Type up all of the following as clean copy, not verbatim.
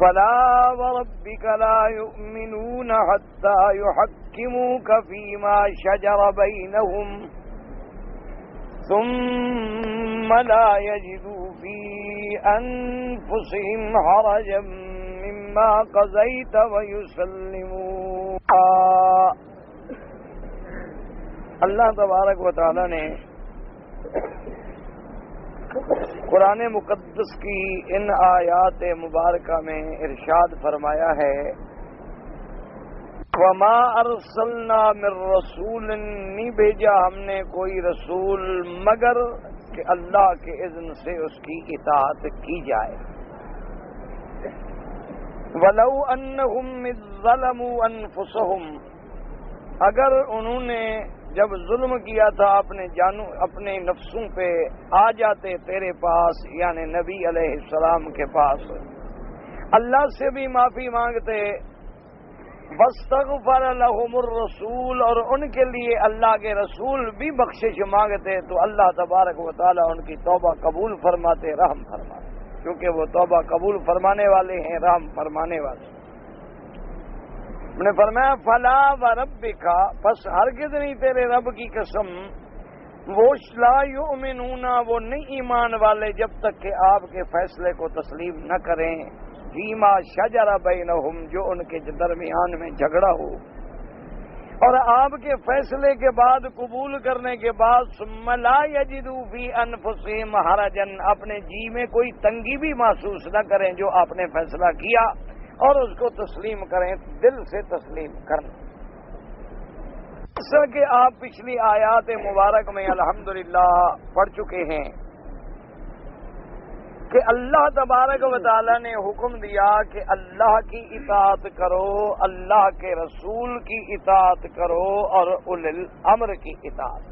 فلا وربك لا يؤمنون حتى يحكموك فيما شجر بينهم ثم لا يجدوا في أنفسهم حرجا مما قضيت ويسلموا. اللہ تبارک و تعالی نے قرآن مقدس کی ان آیات مبارکہ میں ارشاد فرمایا ہے وَمَا أَرْسَلْنَا مِن رَّسُولٍ، نہیں بھیجا ہم نے کوئی رسول مگر کہ اللہ کے اذن سے اس کی اطاعت کی جائے. وَلَوْ أَنَّهُمْ إِذ ظَّلَمُوا أَنفُسَهُمْ، اگر انہوں نے جب ظلم کیا تھا اپنے نفسوں پہ آ جاتے تیرے پاس، یعنی نبی علیہ السلام کے پاس، اللہ سے بھی معافی مانگتے، واستغفر لهم الرسول، اور ان کے لیے اللہ کے رسول بھی بخشش مانگتے، تو اللہ تبارک و تعالی ان کی توبہ قبول فرماتے، رحم فرماتے، کیونکہ وہ توبہ قبول فرمانے والے ہیں، رحم فرمانے والے. نے فرمایا فلا وربک، پس ہرگز نہیں تیرے رب کی قسم، وہ لا یؤمنون، وہ نہیں ایمان والے جب تک کہ آپ کے فیصلے کو تسلیم نہ کریں، فیما شجر بینہم، جو ان کے درمیان میں جھگڑا ہو، اور آپ کے فیصلے کے بعد قبول کرنے کے بعد ثم لا یجدوا فی انفسہم حرجا، اپنے جی میں کوئی تنگی بھی محسوس نہ کریں جو آپ نے فیصلہ کیا، اور اس کو تسلیم کریں، دل سے تسلیم کریں. جیسا کہ آپ پچھلی آیات مبارک میں الحمدللہ پڑھ چکے ہیں کہ اللہ تبارک و تعالی نے حکم دیا کہ اللہ کی اطاعت کرو، اللہ کے رسول کی اطاعت کرو، اور اولی الامر کی اطاعت.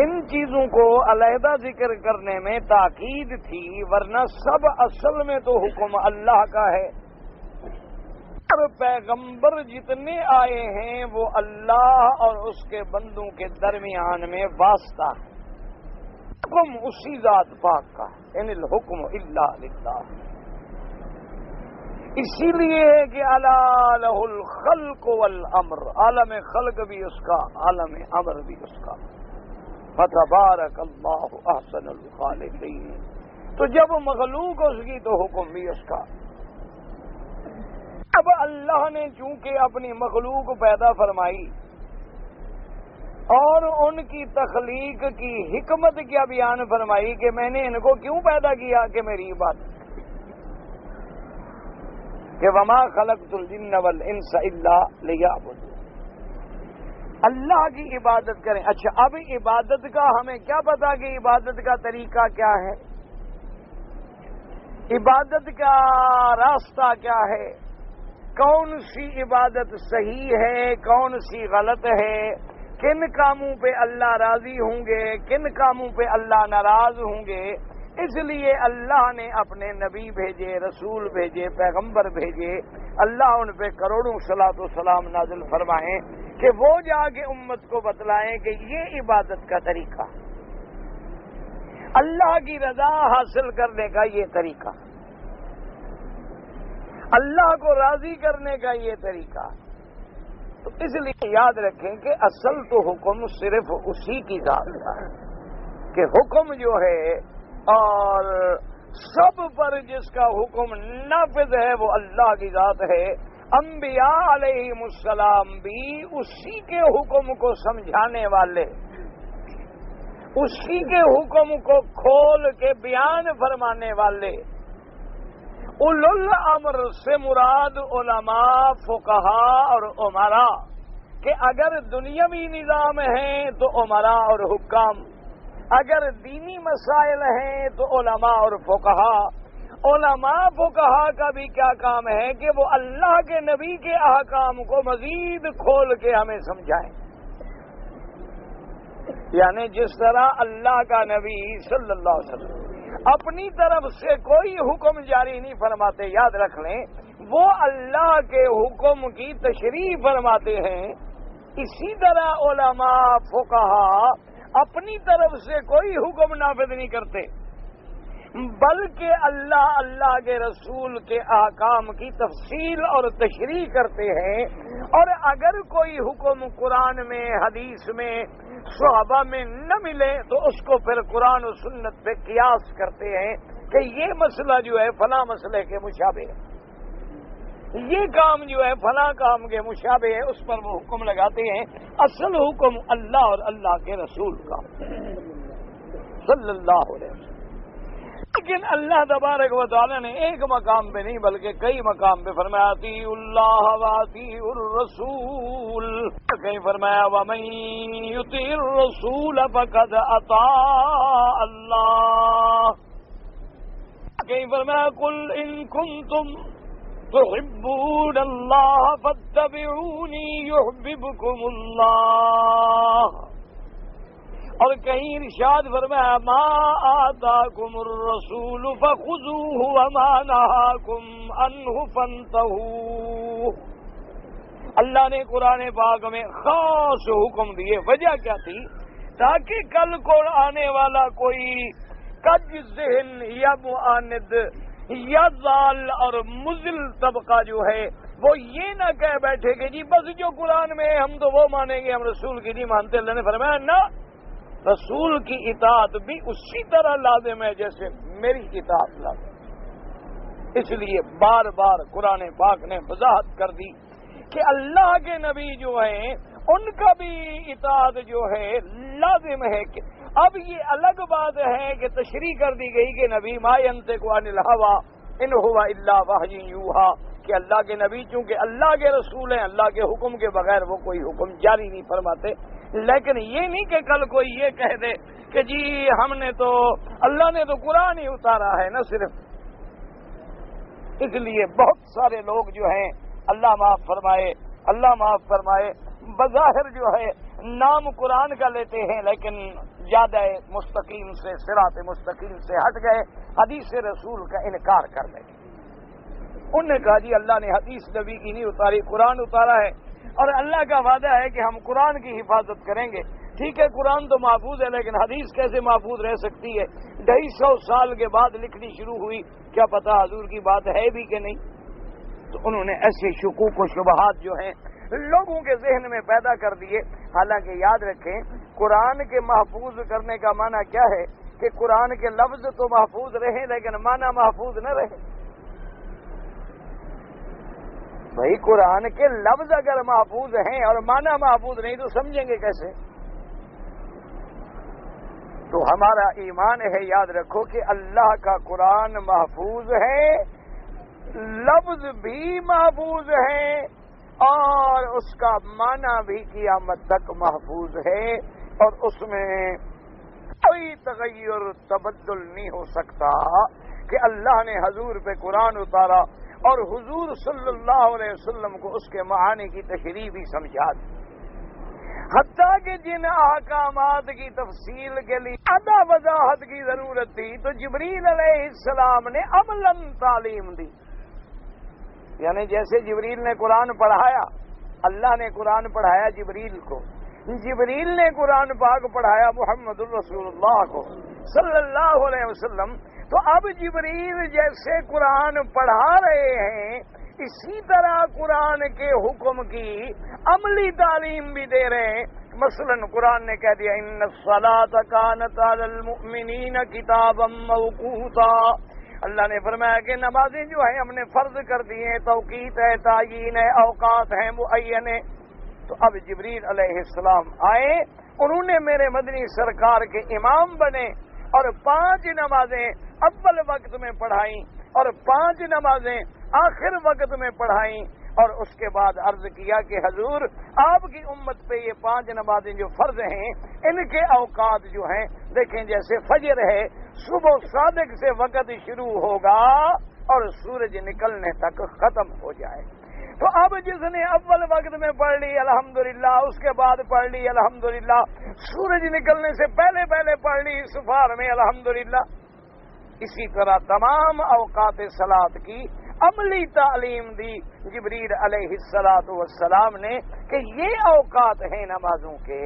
ان چیزوں کو علیحدہ ذکر کرنے میں تاکید تھی، ورنہ سب اصل میں تو حکم اللہ کا ہے، اور پیغمبر جتنے آئے ہیں وہ اللہ اور اس کے بندوں کے درمیان میں واسطہ ہے. حکم اسی ذات پاک کا ہے، ان الحکم الا للہ. اسی لیے ہے کہ الا لہ الخلق والامر، عالم خلق بھی اس کا، عالم امر بھی اس کا. فتبارک اللہ احسن الخالقین، تو جب مخلوق اس کی تو حکم بھی اس کا. اب اللہ نے چونکہ اپنی مخلوق پیدا فرمائی اور ان کی تخلیق کی حکمت کیا بیان فرمائی کہ میں نے ان کو کیوں پیدا کیا کہ میری عبادت، کہ وما خلقت الجن والانس الا لیعبدون، اللہ کی عبادت کریں. اچھا، اب عبادت کا ہمیں کیا پتا کہ عبادت کا طریقہ کیا ہے، عبادت کا راستہ کیا ہے، کون سی عبادت صحیح ہے، کون سی غلط ہے، کن کاموں پہ اللہ راضی ہوں گے، کن کاموں پہ اللہ ناراض ہوں گے. اس لیے اللہ نے اپنے نبی بھیجے، رسول بھیجے، پیغمبر بھیجے، اللہ ان پہ کروڑوں صلاۃ و سلام نازل فرمائیں کہ وہ جا کے امت کو بتلائیں کہ یہ عبادت کا طریقہ، اللہ کی رضا حاصل کرنے کا یہ طریقہ، اللہ کو راضی کرنے کا یہ طریقہ. تو اس لیے یاد رکھیں کہ اصل تو حکم صرف اسی کی ذات کا ہے، کہ حکم جو ہے اور سب پر جس کا حکم نافذ ہے وہ اللہ کی ذات ہے. انبیاء علیہم السلام بھی اسی کے حکم کو سمجھانے والے، اسی کے حکم کو کھول کے بیان فرمانے والے. اولو الامر سے مراد علماء، فقہاء اور امراء، کہ اگر دنیاوی نظام ہیں تو امراء اور حکام، اگر دینی مسائل ہیں تو علماء اور فقہاء. علماء فقہاء کا بھی کیا کام ہے کہ وہ اللہ کے نبی کے احکام کو مزید کھول کے ہمیں سمجھائیں. یعنی جس طرح اللہ کا نبی صلی اللہ علیہ وسلم اپنی طرف سے کوئی حکم جاری نہیں فرماتے، یاد رکھ لیں، وہ اللہ کے حکم کی تشریح فرماتے ہیں. اسی طرح علماء فقہاء اپنی طرف سے کوئی حکم نافذ نہیں کرتے، بلکہ اللہ کے رسول کے احکام کی تفصیل اور تشریح کرتے ہیں، اور اگر کوئی حکم قرآن میں، حدیث میں، صحابہ میں نہ ملے تو اس کو پھر قرآن و سنت پہ قیاس کرتے ہیں کہ یہ مسئلہ جو ہے فلاں مسئلے کے مشابہ ہے، یہ کام جو ہے فلاں کام کے مشابہ ہے، اس پر وہ حکم لگاتے ہیں۔ اصل حکم اللہ اور اللہ کے رسول کا صلی اللہ علیہ وسلم۔ لیکن اللہ تبارک و تعالی نے ایک مقام پہ نہیں بلکہ کئی مقام پہ فرمایا اطیعوا اللہ واطیعوا الرسول، کہیں فرمایا ومن یطع الرسول فقد اطاع اللہ، کہیں فرمایا قل ان کنتم تحبون اللہ فاتبعونی یحببکم اللہ، اور کہیں ارشاد فرمایا ما آتاکم الرسول فخذوہ وما نہاکم عنہ فانتہوا۔ اللہ نے قرآن پاک میں خاص حکم دیے، وجہ کیا تھی؟ تاکہ کل کو آنے والا کوئی کج ذہن یا معاند یا ضال اور مضل طبقہ جو ہے وہ یہ نہ کہہ بیٹھے کہ جی بس جو قرآن میں ہے ہم تو وہ مانیں گے، ہم رسول کی نہیں مانتے۔ اللہ نے فرمایا نہ، رسول کی اطاعت بھی اسی طرح لازم ہے جیسے میری اطاعت لازم۔ اس لیے بار بار قرآن پاک نے وضاحت کر دی کہ اللہ کے نبی جو ہیں ان کا بھی اطاعت جو ہے لازم ہے۔ کہ اب یہ الگ بات ہے کہ تشریح کر دی گئی کہ نبی ما ینطق عن الہوی ان هو الا وحی یوحی، کہ اللہ کے نبی چونکہ اللہ کے رسول ہیں، اللہ کے حکم کے بغیر وہ کوئی حکم جاری نہیں فرماتے۔ لیکن یہ نہیں کہ کل کوئی یہ کہہ دے کہ جی ہم نے تو اللہ نے تو قرآن ہی اتارا ہے نہ صرف۔ اس لیے بہت سارے لوگ جو ہیں اللہ معاف فرمائے بظاہر جو ہے نام قرآن کا لیتے ہیں لیکن زیادہ مستقیم سے، صراط مستقیم سے ہٹ گئے، حدیث رسول کا انکار کر لیں۔ انہوں نے کہا جی اللہ نے حدیث نبی کی نہیں اتاری، قرآن اتارا ہے، اور اللہ کا وعدہ ہے کہ ہم قرآن کی حفاظت کریں گے۔ ٹھیک ہے قرآن تو محفوظ ہے لیکن حدیث کیسے محفوظ رہ سکتی ہے؟ 250 سال کے بعد لکھنی شروع ہوئی، کیا پتا حضور کی بات ہے بھی کہ نہیں؟ تو انہوں نے ایسے شکوک و شبہات جو ہیں لوگوں کے ذہن میں پیدا کر دیے۔ حالانکہ یاد رکھیں قرآن کے محفوظ کرنے کا معنی کیا ہے کہ قرآن کے لفظ تو محفوظ رہیں لیکن معنی محفوظ نہ رہے۔ بھائی قرآن کے لفظ اگر محفوظ ہیں اور معنی محفوظ نہیں تو سمجھیں گے کیسے؟ تو ہمارا ایمان ہے، یاد رکھو کہ اللہ کا قرآن محفوظ ہے، لفظ بھی محفوظ ہے، اور اس کا معنی بھی قیامت تک محفوظ ہے، اور اس میں کوئی تغیر تبدل نہیں ہو سکتا کہ اللہ نے حضور پہ قرآن اتارا اور حضور صلی اللہ علیہ وسلم کو اس کے معانی کی تشریح بھی سمجھا دی، حتیٰ کہ جن احکامات کی تفصیل کے لیے ادا وضاحت کی ضرورت تھی تو جبریل علیہ السلام نے عملاً تعلیم دی۔ یعنی جیسے جبریل نے قرآن پڑھایا، اللہ نے قرآن پڑھایا جبریل کو، جبریل نے قرآن پاک پڑھایا محمد الرسول اللہ کو صلی اللہ علیہ وسلم، تو اب جبریل جیسے قرآن پڑھا رہے ہیں اسی طرح قرآن کے حکم کی عملی تعلیم بھی دے رہے ہیں۔ مثلا قرآن نے کہہ دیا ان الصلاۃ کانت علی المؤمنین کتابا موقوتا، اللہ نے فرمایا کہ نمازیں جو ہیں ہم نے فرض کر دی ہیں، توقیت ہے، تعیین ہے، اوقات ہیں معین ہیں۔ تو اب جبریل علیہ السلام آئے، انہوں نے میرے مدنی سرکار کے امام بنے اور 5 نمازیں اول وقت میں پڑھائیں اور 5 نمازیں آخر وقت میں پڑھائیں، اور اس کے بعد عرض کیا کہ حضور آپ کی امت پہ یہ 5 نمازیں جو فرض ہیں ان کے اوقات جو ہیں دیکھیں جیسے فجر ہے، صبح صادق سے وقت شروع ہوگا اور سورج نکلنے تک ختم ہو جائے۔ تو اب جس نے اول وقت میں پڑھ لی الحمدللہ، اس کے بعد پڑھ لی الحمدللہ، سورج نکلنے سے پہلے پڑھ لی سفار میں الحمدللہ، اسی طرح تمام اوقات صلاۃ کی عملی تعلیم دی جبریل علیہ السلام نے کہ یہ اوقات ہیں نمازوں کے،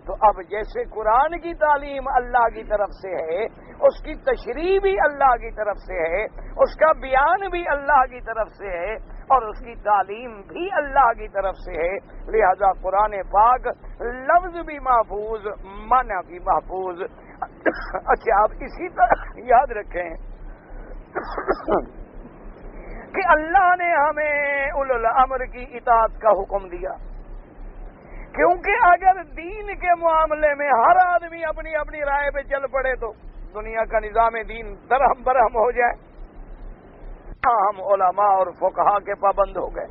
تو اب جیسے قرآن کی تعلیم اللہ کی طرف سے ہے، اس کی تشریح بھی اللہ کی طرف سے ہے، اس کا بیان بھی اللہ کی طرف سے ہے، اور اس کی تعلیم بھی اللہ کی طرف سے ہے، لہذا قرآن پاک لفظ بھی محفوظ، معنی بھی محفوظ۔ اچھا، آپ اسی طرح یاد رکھیں کہ اللہ نے ہمیں اولو الامر کی اطاعت کا حکم دیا، کیونکہ اگر دین کے معاملے میں ہر آدمی اپنی اپنی رائے پہ چل پڑے تو دنیا کا نظام دین درہم برہم ہو جائے۔ ہم علماء اور فقہا کے پابند ہو گئے،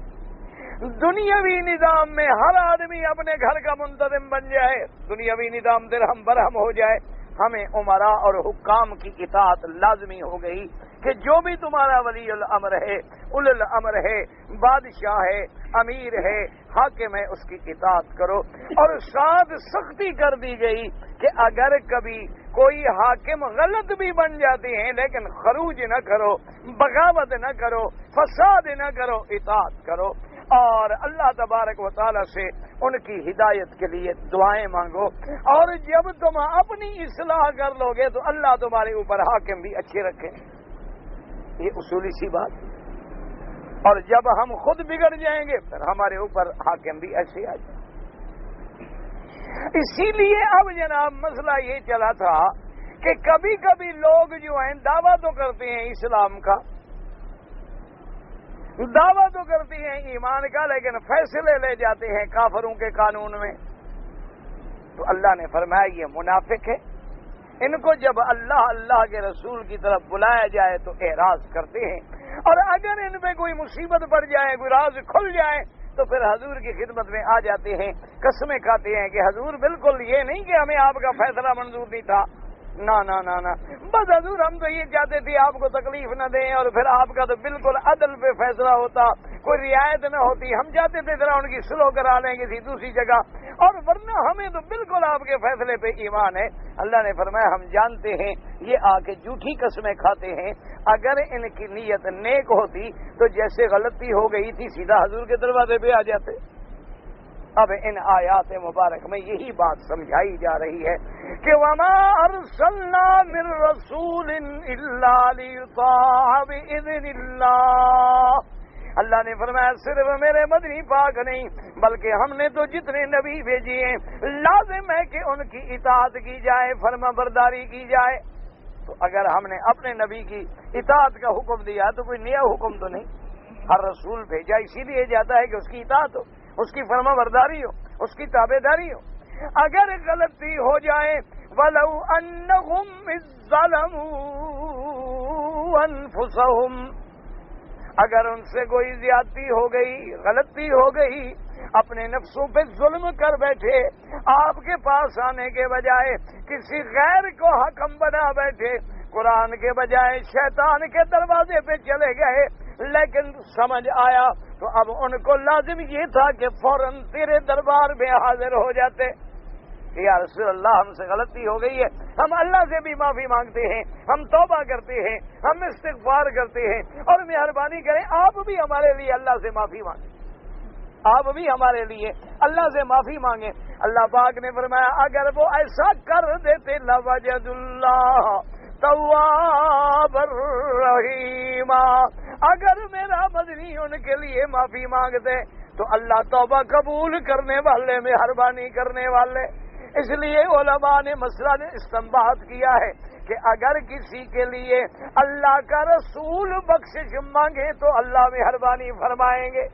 دنیاوی نظام میں ہر آدمی اپنے گھر کا منتظم بن جائے، دنیاوی نظام درہم برہم ہو جائے، ہمیں عمراء اور حکام کی اطاعت لازمی ہو گئی کہ جو بھی تمہارا ولی الامر ہے، اولو الامر ہے، بادشاہ ہے، امیر ہے، حاکم ہے، اس کی اطاعت کرو۔ اور ساتھ سختی کر دی گئی کہ اگر کبھی کوئی حاکم غلط بھی بن جاتے ہیں لیکن خروج نہ کرو، بغاوت نہ کرو، فساد نہ کرو، اطاعت کرو، اور اللہ تبارک و تعالی سے ان کی ہدایت کے لیے دعائیں مانگو، اور جب تم اپنی اصلاح کر لو گے تو اللہ تمہارے اوپر حاکم بھی اچھے رکھیں، یہ اصولی سی بات۔ اور جب ہم خود بگڑ جائیں گے پھر ہمارے اوپر حاکم بھی ایسے آ جائیں۔ اسی لیے اب جناب مسئلہ یہ چلا تھا کہ کبھی کبھی لوگ جو ہیں دعویٰ تو کرتے ہیں اسلام کا، دعویٰ تو کرتے ہیں ایمان کا، لیکن فیصلے لے جاتے ہیں کافروں کے قانون میں، تو اللہ نے فرمایا یہ منافق ہے، ان کو جب اللہ کے رسول کی طرف بلایا جائے تو اعراض کرتے ہیں، اور اگر ان پہ کوئی مصیبت پڑ جائے، کوئی راز کھل جائے تو پھر حضور کی خدمت میں آ جاتے ہیں، قسمیں کھاتے ہیں کہ حضور بالکل یہ نہیں کہ ہمیں آپ کا فیصلہ منظور نہیں تھا، نا نا نا نا، بس حضور ہم تو یہ چاہتے تھے آپ کو تکلیف نہ دیں، اور پھر آپ کا تو بالکل عدل پہ فیصلہ ہوتا، کوئی رعایت نہ ہوتی، ہم چاہتے تھے ذرا ان کی سلو کرا لیں کسی دوسری جگہ، اور ورنہ ہمیں تو بالکل آپ کے فیصلے پہ ایمان ہے۔ اللہ نے فرمایا ہم جانتے ہیں یہ آ کے جھوٹی قسمیں کھاتے ہیں، اگر ان کی نیت نیک ہوتی تو جیسے غلطی ہو گئی تھی سیدھا حضور کے دروازے پہ آ جاتے۔ اب ان آیات مبارک میں یہی بات سمجھائی جا رہی ہے کہ وَمَا أَرْسَلْنَا مِن رَّسُولٍ إِلَّا لِيُطَاعَ بِإِذْنِ اللَّهِ، اللہ نے فرمایا صرف میرے مدنی پاک نہیں بلکہ ہم نے تو جتنے نبی بھیجے ہیں لازم ہے کہ ان کی اطاعت کی جائے، فرما برداری کی جائے۔ تو اگر ہم نے اپنے نبی کی اطاعت کا حکم دیا تو کوئی نیا حکم تو نہیں، ہر رسول بھیجا اسی لیے جاتا ہے کہ اس کی اطاعت ہو، اس کی فرما برداری ہو، اس کی تابع داری ہو۔ اگر غلطی ہو جائے وَلَوْ أَنَّهُمْ إِذ ظَلَمُوا أَنفُسَهُمْ، اگر ان سے کوئی زیادتی ہو گئی، غلطی ہو گئی، اپنے نفسوں پہ ظلم کر بیٹھے، آپ کے پاس آنے کے بجائے کسی غیر کو حکم بنا بیٹھے، قرآن کے بجائے شیطان کے دروازے پہ چلے گئے، لیکن سمجھ آیا تو اب ان کو لازم یہ تھا کہ فوراً تیرے دربار میں حاضر ہو جاتے کہ یا رسول اللہ ہم سے غلطی ہو گئی ہے، ہم اللہ سے بھی معافی مانگتے ہیں، ہم توبہ کرتے ہیں، ہم استغفار کرتے ہیں، اور مہربانی کریں آپ بھی ہمارے لیے اللہ سے معافی مانگیں، آپ بھی ہمارے لیے اللہ سے معافی مانگیں۔ اللہ پاک نے فرمایا اگر وہ ایسا کر دیتے لوجد اللہ تواب الرحیم، اگر میرا مدنی ان کے لیے معافی مانگتے تو اللہ توبہ قبول کرنے والے، مہربانی کرنے والے۔ اس لیے علماء نے مسئلہ نے استنباط کیا ہے کہ اگر کسی کے لیے اللہ کا رسول بخشش مانگے تو اللہ مہربانی فرمائیں گے،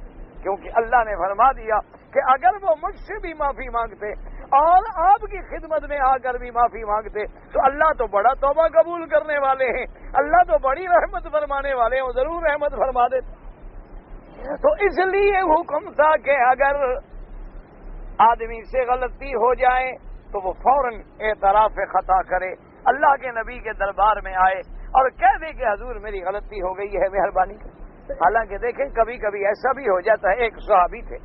کیونکہ اللہ نے فرما دیا کہ اگر وہ مجھ سے بھی معافی مانگتے اور آپ کی خدمت میں آ کر بھی معافی مانگتے تو اللہ تو بڑا توبہ قبول کرنے والے ہیں، اللہ تو بڑی رحمت فرمانے والے ہیں، وہ ضرور رحمت فرما دیتے۔ تو اس لیے حکم تھا کہ اگر آدمی سے غلطی ہو جائے تو وہ فوراً اعتراف خطا کرے، اللہ کے نبی کے دربار میں آئے اور کہہ دے کہ حضور میری غلطی ہو گئی ہے، مہربانی کریں۔ حالانکہ دیکھیں کبھی کبھی ایسا بھی ہو جاتا ہے، ایک صحابی تھے،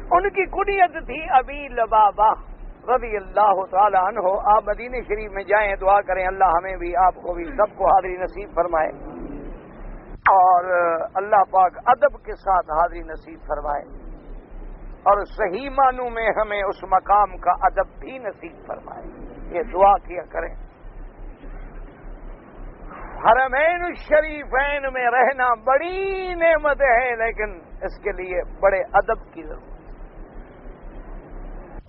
ان کی کنیت تھی ابی لبابہ رضی اللہ تعالی عنہ۔ آپ مدینہ شریف میں جائیں، دعا کریں اللہ ہمیں بھی آپ کو بھی سب کو حاضری نصیب فرمائے، اور اللہ پاک ادب کے ساتھ حاضری نصیب فرمائے۔ اور صحیح معنوں میں ہمیں اس مقام کا ادب بھی نصیب فرمائے. یہ دعا کیا کریں. حرمین الشریفین میں رہنا بڑی نعمت ہے، لیکن اس کے لیے بڑے ادب کی ضرورت.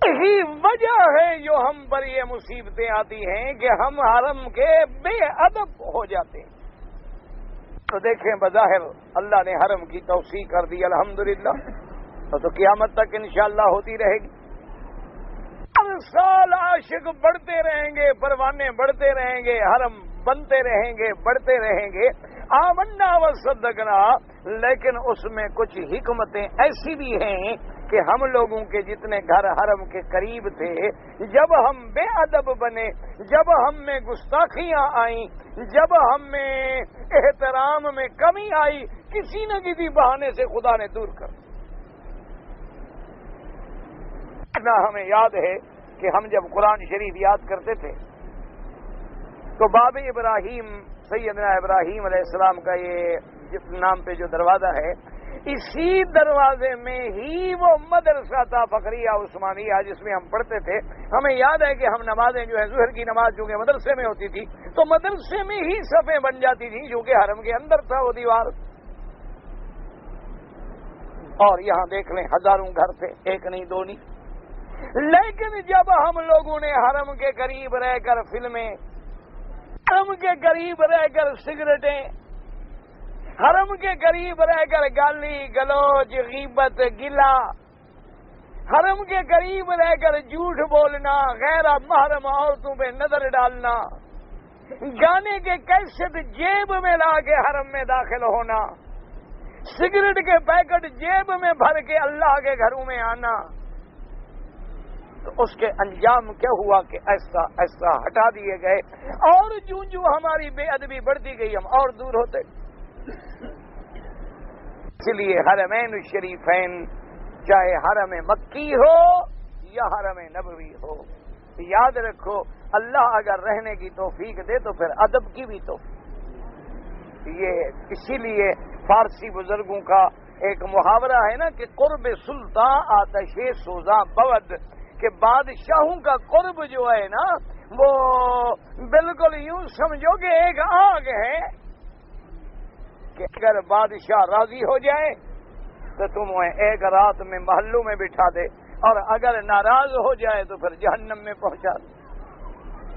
یہی وجہ ہے جو ہم پر یہ مصیبتیں آتی ہیں کہ ہم حرم کے بے ادب ہو جاتے ہیں. تو دیکھیں بظاہر اللہ نے حرم کی توسیع کر دی الحمدللہ، تو قیامت تک انشاءاللہ ہوتی رہے گی. ہر سال عاشق بڑھتے رہیں گے، پروانے بڑھتے رہیں گے، حرم بنتے رہیں گے، بڑھتے رہیں گے. آمنا و صدقنا. لیکن اس میں کچھ حکمتیں ایسی بھی ہیں کہ ہم لوگوں کے جتنے گھر حرم کے قریب تھے، جب ہم بے ادب بنے، جب ہم میں گستاخیاں آئیں، جب ہم میں احترام میں کمی آئی، کسی نہ کسی بہانے سے خدا نے دور کر. ہمیں یاد ہے کہ ہم جب قرآن شریف یاد کرتے تھے تو باب ابراہیم، سیدنا ابراہیم علیہ السلام کا یہ جس نام پہ جو دروازہ ہے، اسی دروازے میں ہی وہ مدرسہ تھا فقریہ عثمانیہ جس میں ہم پڑھتے تھے. ہمیں یاد ہے کہ ہم نمازیں جو ہے ظہر کی نماز چونکہ مدرسے میں ہوتی تھی تو مدرسے میں ہی صفیں بن جاتی تھی، جو کہ حرم کے اندر تھا وہ دیوار. اور یہاں دیکھ لیں ہزاروں گھر تھے، ایک نہیں دو نہیں. لیکن جب ہم لوگوں نے حرم کے قریب رہ کر فلمیں، حرم کے قریب رہ کر سگریٹیں، حرم کے قریب رہ کر گالی گلوچ غیبت گلا، حرم کے قریب رہ کر جھوٹ بولنا، غیر محرم عورتوں پہ نظر ڈالنا، گانے کے کیسٹ جیب میں لا کے حرم میں داخل ہونا، سگریٹ کے پیکٹ جیب میں بھر کے اللہ کے گھروں میں آنا، تو اس کے انجام کیا ہوا کہ ایسا ایسا ہٹا دیے گئے. اور جوں جوں ہماری بے ادبی بڑھتی گئی ہم اور دور ہوتے. اس لیے حرمین الشریفین چاہے حرم مکی ہو یا حرم نبوی ہو، یاد رکھو اللہ اگر رہنے کی توفیق دے تو پھر ادب کی بھی توفیق. یہ اسی لیے فارسی بزرگوں کا ایک محاورہ ہے نا کہ قرب سلطان آتش سوزاں بود، کہ بادشاہوں کا قرب جو ہے نا وہ بالکل یوں سمجھو کہ ایک آگ ہے کہ اگر بادشاہ راضی ہو جائے تو تمہیں ایک رات میں محلوں میں بٹھا دے، اور اگر ناراض ہو جائے تو پھر جہنم میں پہنچا دے.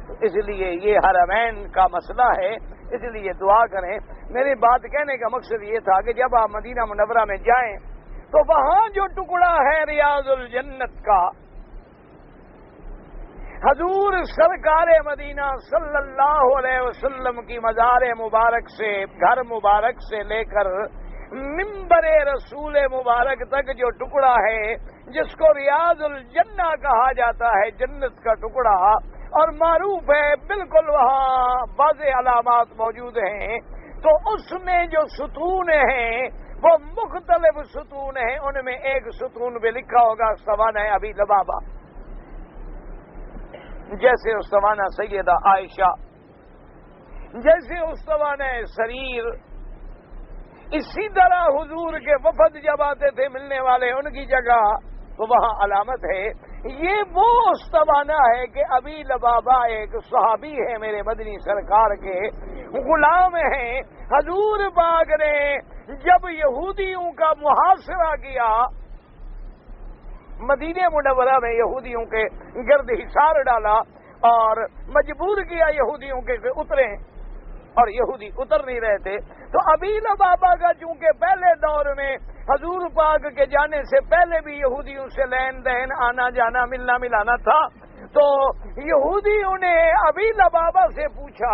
تو اس لیے یہ حرمین کا مسئلہ ہے. اس لیے دعا کریں. میری بات کہنے کا مقصد یہ تھا کہ جب آپ مدینہ منورہ میں جائیں تو وہاں جو ٹکڑا ہے ریاض الجنت کا، حضور سرکار مدینہ صلی اللہ علیہ وسلم کی مزار مبارک سے، گھر مبارک سے لے کر منبر رسول مبارک تک جو ٹکڑا ہے جس کو ریاض الجنہ کہا جاتا ہے، جنت کا ٹکڑا، اور معروف ہے بالکل وہاں واضح علامات موجود ہیں. تو اس میں جو ستون ہیں وہ مختلف ستون ہیں. ان میں ایک ستون پہ لکھا ہوگا سوانح ابی لبابہ، جیسے استوانہ سیدہ عائشہ، جیسے استوانہ سریر. اسی طرح حضور کے وفد جب آتے تھے ملنے والے ان کی جگہ تو وہاں علامت ہے. یہ وہ استوانہ ہے کہ ابی لبابہ ایک صحابی ہے میرے مدنی سرکار کے، غلام ہیں. حضور پاک نے جب یہودیوں کا محاصرہ کیا، مدینہ منورہ میں یہودیوں کے گرد حصار ڈالا اور مجبور کیا یہودیوں کے اتریں، اور یہودی اتر نہیں رہے تھے. تو ابی لبابہ کا چونکہ پہلے دور میں حضور پاک کے جانے سے پہلے بھی یہودیوں سے لین دین، آنا جانا، ملنا ملانا تھا، تو یہودیوں نے ابی لبابہ سے پوچھا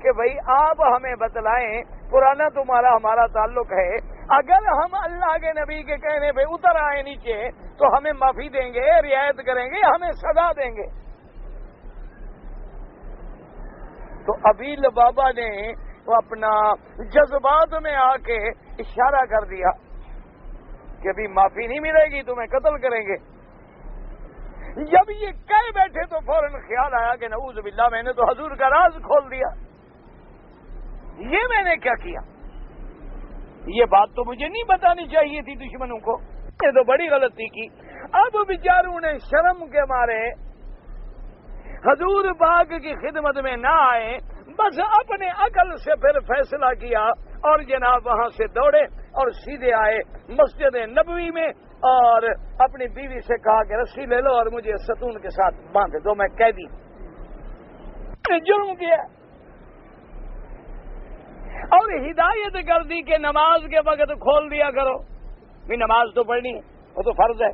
کہ بھئی آپ ہمیں بتلائیں، پرانا تمہارا ہمارا تعلق ہے، اگر ہم اللہ کے نبی کے کہنے پہ اتر آئے نیچے تو ہمیں معافی دیں گے، رعایت کریں گے، ہمیں سزا دیں گے. تو ابی لبابہ نے وہ اپنا جذبات میں آ کے اشارہ کر دیا کہ ابھی معافی نہیں ملے گی، تمہیں قتل کریں گے. جب یہ کہہ بیٹھے تو فوراً خیال آیا کہ نعوذ باللہ میں نے تو حضور کا راز کھول دیا، یہ میں نے کیا کیا، یہ بات تو مجھے نہیں بتانی چاہیے تھی دشمنوں کو، یہ تو بڑی غلطی کی. اب بیچاروں نے شرم کے مارے حضور پاک کی خدمت میں نہ آئے، بس اپنے عقل سے پھر فیصلہ کیا اور جناب وہاں سے دوڑے اور سیدھے آئے مسجد نبوی میں اور اپنی بیوی سے کہا کہ رسی لے لو اور مجھے ستون کے ساتھ باندھ دو، میں قیدی نے جرم کیا اور ہدایت کر دی کہ نماز کے وقت کھول دیا کرو، بھی نماز تو پڑھنی ہے، وہ تو فرض ہے،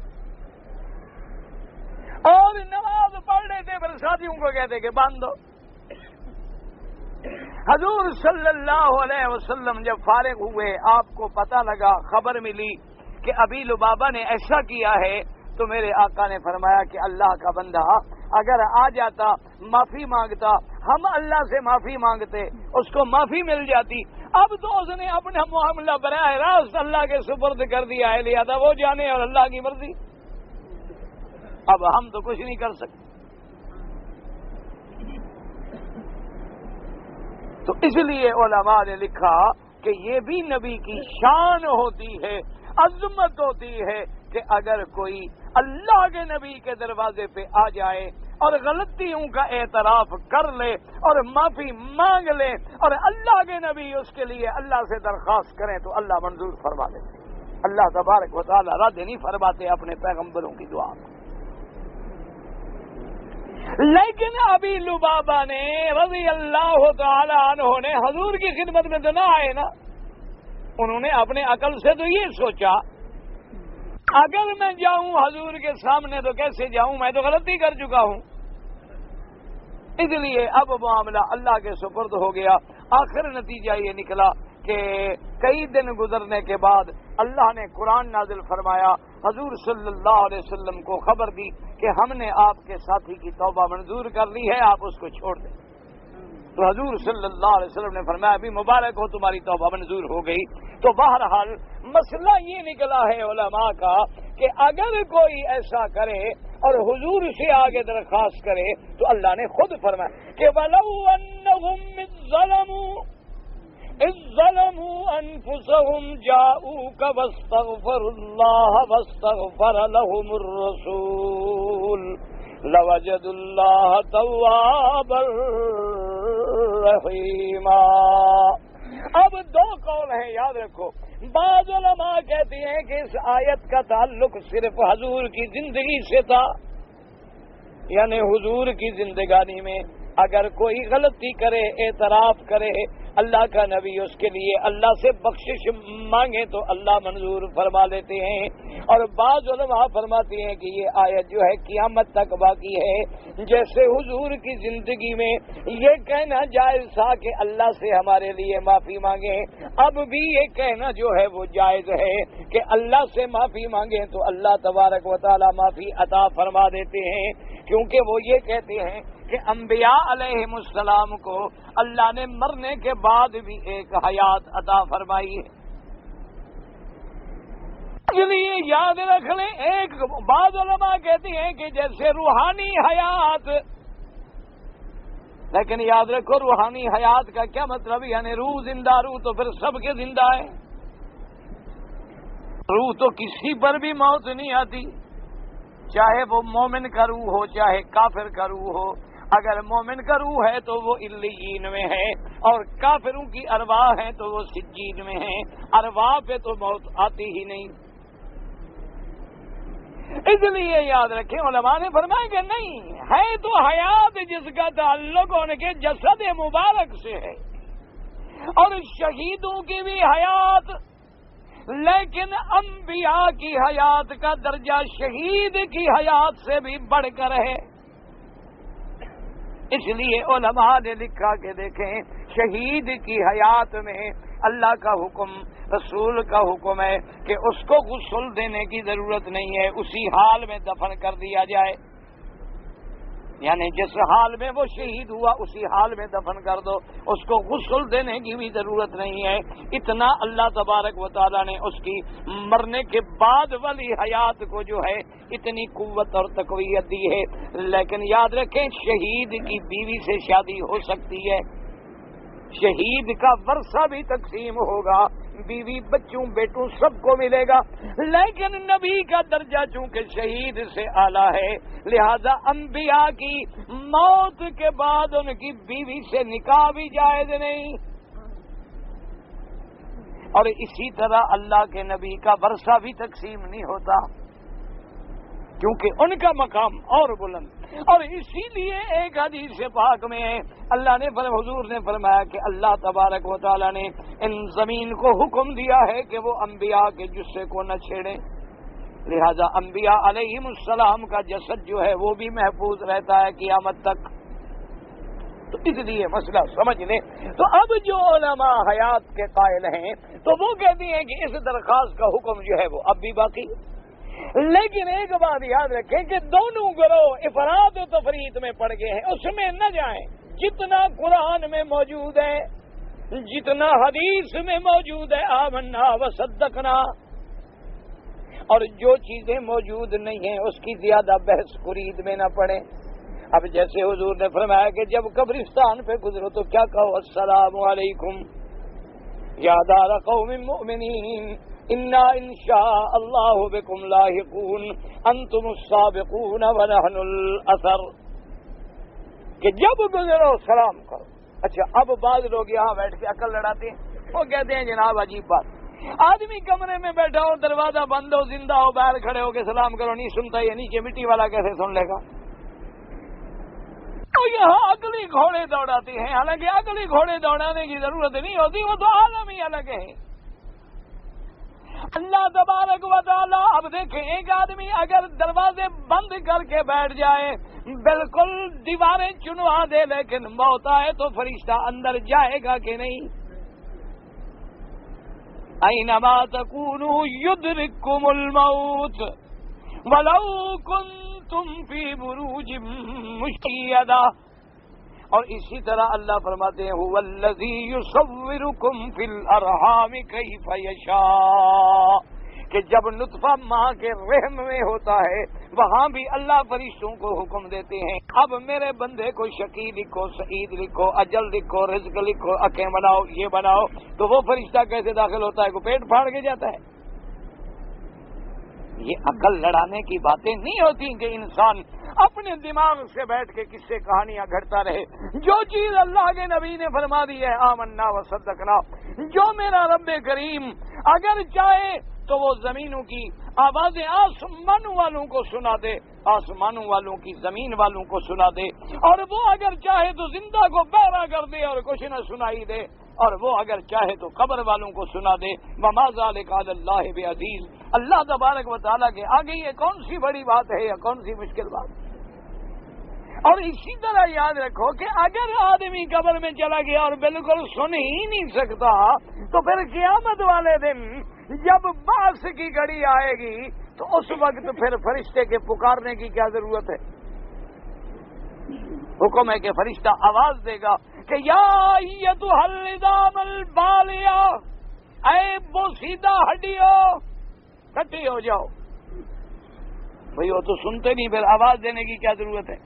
اور نماز پڑھ رہے تھے پھر ساتھیوں کو کہتے کہ باندھ دو۔ حضور صلی اللہ علیہ وسلم جب فارغ ہوئے، آپ کو پتہ لگا، خبر ملی کہ ابی لبابہ نے ایسا کیا ہے، تو میرے آقا نے فرمایا کہ اللہ کا بندہ اگر آ جاتا معافی مانگتا، ہم اللہ سے معافی مانگتے، اس کو معافی مل جاتی۔ اب تو اس نے اپنا معاملہ براہ راست اللہ کے سپرد کر دیا ہے، لیا تھا وہ جانے اور اللہ کی مرضی، اب ہم تو کچھ نہیں کر سکتے۔ تو اس لیے علماء نے لکھا کہ یہ بھی نبی کی شان ہوتی ہے، عظمت ہوتی ہے کہ اگر کوئی اللہ کے نبی کے دروازے پہ آ جائے اور غلطیوں کا اعتراف کر لے اور معافی مانگ لے اور اللہ کے نبی اس کے لیے اللہ سے درخواست کریں تو اللہ منظور فرما دیتے۔ اللہ تبارک و تعالی رد نہیں فرماتے اپنے پیغمبروں کی دعا کو۔ لیکن ابی لبابہ نے رضی اللہ تعالی عنہ نے حضور کی خدمت میں تو نہ آئے نا، انہوں نے اپنے عقل سے تو یہ سوچا اگر میں جاؤں حضور کے سامنے تو کیسے جاؤں، میں تو غلطی کر چکا ہوں، اس لیے اب معاملہ اللہ کے سپرد ہو گیا۔ آخر نتیجہ یہ نکلا کہ کئی دن گزرنے کے بعد اللہ نے قرآن نازل فرمایا، حضور صلی اللہ علیہ وسلم کو خبر دی کہ ہم نے آپ کے ساتھی کی توبہ منظور کر لی ہے، آپ اس کو چھوڑ دیں۔ تو حضور صلی اللہ علیہ وسلم نے فرمایا ابھی مبارک ہو تمہاری توبہ منظور ہو گئی۔ تو بہرحال مسئلہ یہ نکلا ہے علماء کا کہ اگر کوئی ایسا کرے اور حضور سے آگے درخواست کرے تو اللہ نے خود فرمایا کہ وَلَوْ أَنَّهُمْ إِذ ظَّلَمُوا أَنفُسَهُمْ جَاءُوكَ وَاسْتَغْفَرُوا اللَّهَ وَاسْتَغْفَرَ لَهُمُ الرَّسُولُ لَوَجَدُوا اللَّهَ تَوَّابًا رحیما۔ اب دو قول ہیں، یاد رکھو۔ بعض علماء کہتے ہیں کہ اس آیت کا تعلق صرف حضور کی زندگی سے تھا، یعنی حضور کی زندگانی میں اگر کوئی غلطی کرے، اعتراف کرے، اللہ کا نبی اس کے لیے اللہ سے بخشش مانگے تو اللہ منظور فرما لیتے ہیں۔ اور بعض علماء فرماتے ہیں کہ یہ آیت جو ہے قیامت تک باقی ہے۔ جیسے حضور کی زندگی میں یہ کہنا جائز تھا کہ اللہ سے ہمارے لیے معافی مانگیں، اب بھی یہ کہنا جو ہے وہ جائز ہے کہ اللہ سے معافی مانگیں تو اللہ تبارک و تعالی معافی عطا فرما دیتے ہیں، کیونکہ وہ یہ کہتے ہیں کہ انبیاء علیہم السلام کو اللہ نے مرنے کے بعد بھی ایک حیات عطا فرمائی ہے۔ اس لیے یاد رکھ لیں، ایک بعض علماء کہتے ہیں کہ جیسے روحانی حیات، لیکن یاد رکھو روحانی حیات کا کیا مطلب، یعنی روح زندہ، روح تو پھر سب کے زندہ ہے، روح تو کسی پر بھی موت نہیں آتی، چاہے وہ مومن کا روح ہو چاہے کافر کا روح ہو۔ اگر مومن کا روح ہے تو وہ علیین میں ہے اور کافروں کی ارواح ہیں تو وہ سجین میں ہیں، ارواح پہ تو موت آتی ہی نہیں۔ اس لیے یاد رکھیں علماء نے فرمایا کہ نہیں ہے تو حیات جس کا تعلق ان کے جسد مبارک سے ہے، اور شہیدوں کی بھی حیات، لیکن انبیاء کی حیات کا درجہ شہید کی حیات سے بھی بڑھ کر ہے۔ اس لیے علماء نے لکھا کہ دیکھیں شہید کی حیات میں اللہ کا حکم، رسول کا حکم ہے کہ اس کو غسل دینے کی ضرورت نہیں ہے، اسی حال میں دفن کر دیا جائے، یعنی جس حال میں وہ شہید ہوا اسی حال میں دفن کر دو، اس کو غسل دینے کی بھی ضرورت نہیں ہے۔ اتنا اللہ تبارک و تعالیٰ نے اس کی مرنے کے بعد والی حیات کو جو ہے اتنی قوت اور تقویت دی ہے۔ لیکن یاد رکھیں شہید کی بیوی سے شادی ہو سکتی ہے، شہید کا ورثہ بھی تقسیم ہوگا، بیوی بچوں بیٹوں سب کو ملے گا، لیکن نبی کا درجہ چونکہ شہید سے اعلیٰ ہے، لہذا انبیاء کی موت کے بعد ان کی بیوی سے نکاح بھی جائز نہیں، اور اسی طرح اللہ کے نبی کا ورثہ بھی تقسیم نہیں ہوتا، کیونکہ ان کا مقام اور بلند۔ اور اسی لیے ایک حدیث پاک میں اللہ نے حضور نے فرمایا کہ اللہ تبارک و تعالی نے ان زمین کو حکم دیا ہے کہ وہ انبیاء کے جثے کو نہ چھیڑیں، لہذا انبیاء علیہم السلام کا جسد جو ہے وہ بھی محفوظ رہتا ہے قیامت تک۔ تو اس لیے مسئلہ سمجھ لیں۔ تو اب جو علماء حیات کے قائل ہیں تو وہ کہتے ہیں کہ اس درخواست کا حکم جو ہے وہ اب بھی باقی، لیکن ایک بات یاد رکھیں کہ دونوں گروہ افراد و تفریط میں پڑ گئے ہیں، اس میں نہ جائیں۔ جتنا قرآن میں موجود ہے، جتنا حدیث میں موجود ہے، آمنا و صدقنا، اور جو چیزیں موجود نہیں ہیں اس کی زیادہ بحث خرید میں نہ پڑیں۔ اب جیسے حضور نے فرمایا کہ جب قبرستان پہ گزرو تو کیا کہو؟ السلام علیکم یا دار قوم مؤمنین انا انشاء اللہ بکم لاحقون انتم السابقون ونحن الاثر، کہ جب گزرو سلام کرو۔ اچھا، اب بعض لوگ یہاں بیٹھ کے عقل لڑاتے ہیں، وہ کہتے ہیں جناب عجیب بات، آدمی کمرے میں بیٹھا ہو، دروازہ بند ہو، زندہ ہو، باہر کھڑے ہو کے سلام کرو، نہیں سنتا، یہ نیچے مٹی والا کیسے سن لے گا؟ تو یہاں عقلی گھوڑے دوڑاتے ہیں، حالانکہ عقلی گھوڑے دوڑانے کی ضرورت نہیں ہوتی، وہ تو عالم ہی الگ ہے۔ اللہ تبارک و تعالیٰ، اب دیکھیں ایک آدمی اگر دروازے بند کر کے بیٹھ جائے، بالکل دیواریں چنوا دے، لیکن موت آئے تو فرشتہ اندر جائے گا کہ نہیں؟ اینما تکونوا یدرککم الموت ولو کنتم فی بروج مشیدہ، اور اسی طرح اللہ فرماتے ہیں هو الذی یصورکم فی الارحام کیف یشاء، کہ جب نطفہ ماں کے رحم میں ہوتا ہے وہاں بھی اللہ فرشتوں کو حکم دیتے ہیں، اب میرے بندے کو شقی لکھو، سعید لکھو، اجل لکھو، رزق لکھو، آنکھیں بناؤ، یہ بناؤ، تو وہ فرشتہ کیسے داخل ہوتا ہے؟ کو پیٹ پھاڑ کے جاتا ہے؟ یہ عقل لڑانے کی باتیں نہیں ہوتی کہ انسان اپنے دماغ سے بیٹھ کے کس سے کہانیاں گھڑتا رہے۔ جو چیز اللہ کے نبی نے فرما دی ہے آمنا و صدقنا، جو میرا رب کریم اگر چاہے تو وہ زمینوں کی آوازیں آسمانوں والوں کو سنا دے، آسمانوں والوں کی زمین والوں کو سنا دے، اور وہ اگر چاہے تو زندہ کو بہرا کر دے اور کچھ نہ سنائی دے، اور وہ اگر چاہے تو قبر والوں کو سنا دے۔ وما ذلک علی اللہ بعزیز، اللہ تبارک و تعالیٰ کے آگے یہ کون سی بڑی بات ہے یا کون سی مشکل بات؟ اور اسی طرح یاد رکھو کہ اگر آدمی قبر میں چلا گیا اور بالکل سن ہی نہیں سکتا، تو پھر قیامت والے دن جب بعث کی گھڑی آئے گی تو اس وقت پھر فرشتے کے پکارنے کی کیا ضرورت ہے؟ حکم ہے کہ فرشتہ آواز دے گا کہ یا ایتھا العظام البالیہ، اے بوسیدہ ہڈیوں کٹھی ہو جاؤ۔ بھئی وہ تو سنتے نہیں، پھر آواز دینے کی کیا ضرورت ہے؟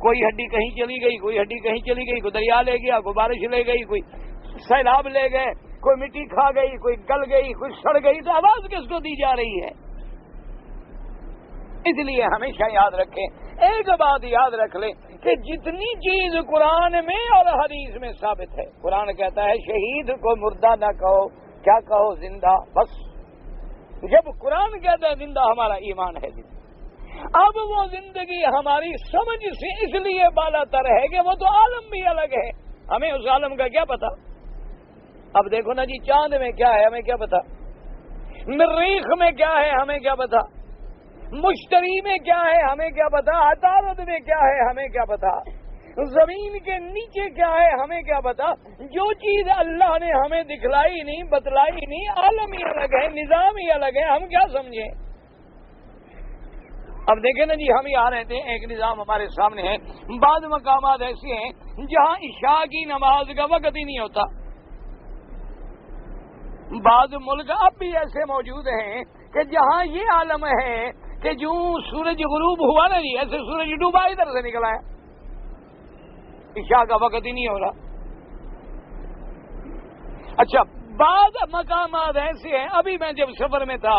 کوئی ہڈی کہیں چلی گئی، کوئی ہڈی کہیں چلی گئی، کوئی دریا لے گیا، کوئی بارش لے گئی، کوئی سیلاب لے گئے، کوئی مٹی کھا گئی، کوئی گل گئی، کوئی سڑ گئی، تو آواز کس کو دی جا رہی ہے؟ اس لیے ہمیشہ یاد رکھیں، ایک بات یاد رکھ لیں کہ جتنی چیز قرآن میں اور حدیث میں ثابت ہے، قرآن کہتا ہے شہید کو مردہ نہ کہو، کیا کہو؟ زندہ۔ بس جب قرآن کہتا ہے زندہ، ہمارا ایمان ہے زندہ۔ اب وہ زندگی ہماری سمجھ سے اس لیے بالا تر ہے کہ وہ تو عالم بھی الگ ہے، ہمیں اس عالم کا کیا پتا؟ اب دیکھو نا جی، چاند میں کیا ہے ہمیں کیا پتا، مریخ میں کیا ہے ہمیں کیا پتا، مشتری میں کیا ہے ہمیں کیا پتا، عطارد میں کیا ہے ہمیں کیا پتا، زمین کے نیچے کیا ہے ہمیں کیا پتا۔ جو چیز اللہ نے ہمیں دکھلائی نہیں، بتلائی نہیں، عالم ہی الگ ہے، نظام ہی الگ ہے، ہم کیا سمجھیں؟ اب دیکھیں نا جی، ہم ہی آ رہے تھے، ایک نظام ہمارے سامنے ہے، بعض مقامات ایسے ہیں جہاں عشاء کی نماز کا وقت ہی نہیں ہوتا، بعض ملک اب بھی ایسے موجود ہیں کہ جہاں یہ عالم ہے کہ جو سورج غروب ہوا نا جی، ایسے سورج ڈوبا ادھر سے نکلا ہے، عشاء کا وقت ہی نہیں ہو رہا۔ اچھا بعض مقامات ایسے ہیں، ابھی میں جب سفر میں تھا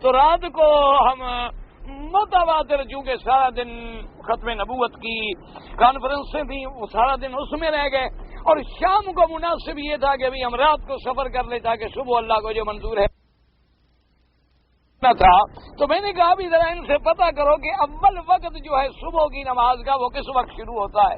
تو رات کو ہم متواتر، چونکہ سارا دن ختم نبوت کی کانفرنسیں تھیں، وہ سارا دن اس میں رہ گئے، اور شام کو مناسب یہ تھا کہ ابھی ہم رات کو سفر کر لیں تاکہ صبح اللہ کو جو منظور ہے تھا۔ تو میں نے کہا بھی ذرا ان سے پتہ کرو کہ اول وقت جو ہے صبح کی نماز کا وہ کس وقت شروع ہوتا ہے۔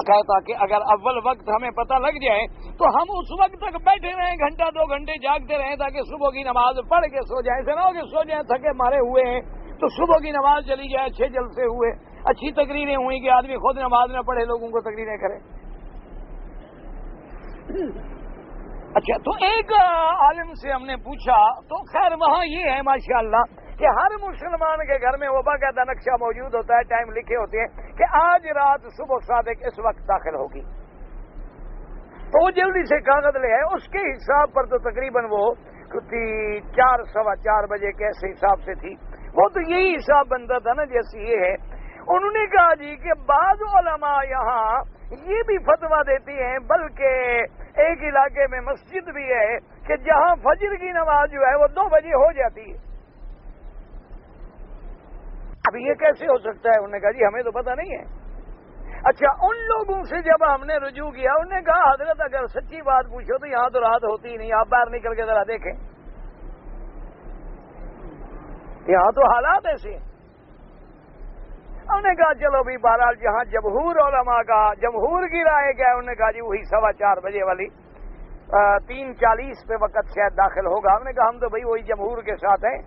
کہتا کہ اگر اول وقت ہمیں پتہ لگ جائے تو ہم اس وقت تک بیٹھے رہیں، گھنٹہ 2 گھنٹے جاگتے رہیں تاکہ صبح کی نماز پڑھ کے سو جائیں۔ ایسے نہ ہو کہ سو جائیں تھکے مارے ہوئے ہیں تو صبح کی نماز چلی جائے، اچھے جلسے ہوئے، اچھی تقریریں ہوئی کہ آدمی خود نماز نہ پڑھے، لوگوں کو تقریریں کرے۔ اچھا تو ایک عالم سے ہم نے پوچھا، تو خیر وہاں یہ ہے ماشاءاللہ کہ ہر مسلمان کے گھر میں وہ باقاعدہ نقشہ موجود ہوتا ہے، ٹائم لکھے ہوتے ہیں کہ آج رات صبح صادق اس وقت داخل ہوگی، تو وہ جلدی سے کاغذ لے آئے۔ اس کے حساب پر تو تقریباً وہ 4 سوا 4 بجے کے ایسے حساب سے تھی، وہ تو یہی حساب بنتا تھا نا جیسے یہ ہے۔ انہوں نے کہا جی کہ بعض علماء یہاں یہ بھی فتویٰ دیتی ہیں، بلکہ ایک علاقے میں مسجد بھی ہے کہ جہاں فجر کی نماز جو ہے وہ 2 بجے ہو جاتی ہے۔ اب یہ کیسے ہو سکتا ہے؟ انہوں نے کہا جی ہمیں تو پتہ نہیں ہے۔ اچھا ان لوگوں سے جب ہم نے رجوع کیا، انہوں نے کہا حضرت اگر سچی بات پوچھو تو یہاں تو رات ہوتی ہی نہیں، آپ باہر نکل کے ذرا دیکھیں، یہاں تو حالات ایسے ہیں۔ انہوں نے کہا چلو بھی بہرحال جہاں جمہور علماء کا جمہور کی رائے کیا ہے، انہوں نے کہا جی وہی 4:15 بجے والی 3:40 پہ وقت شاید داخل ہوگا۔ ہم نے کہا ہم تو بھائی وہی جمہور کے ساتھ ہیں،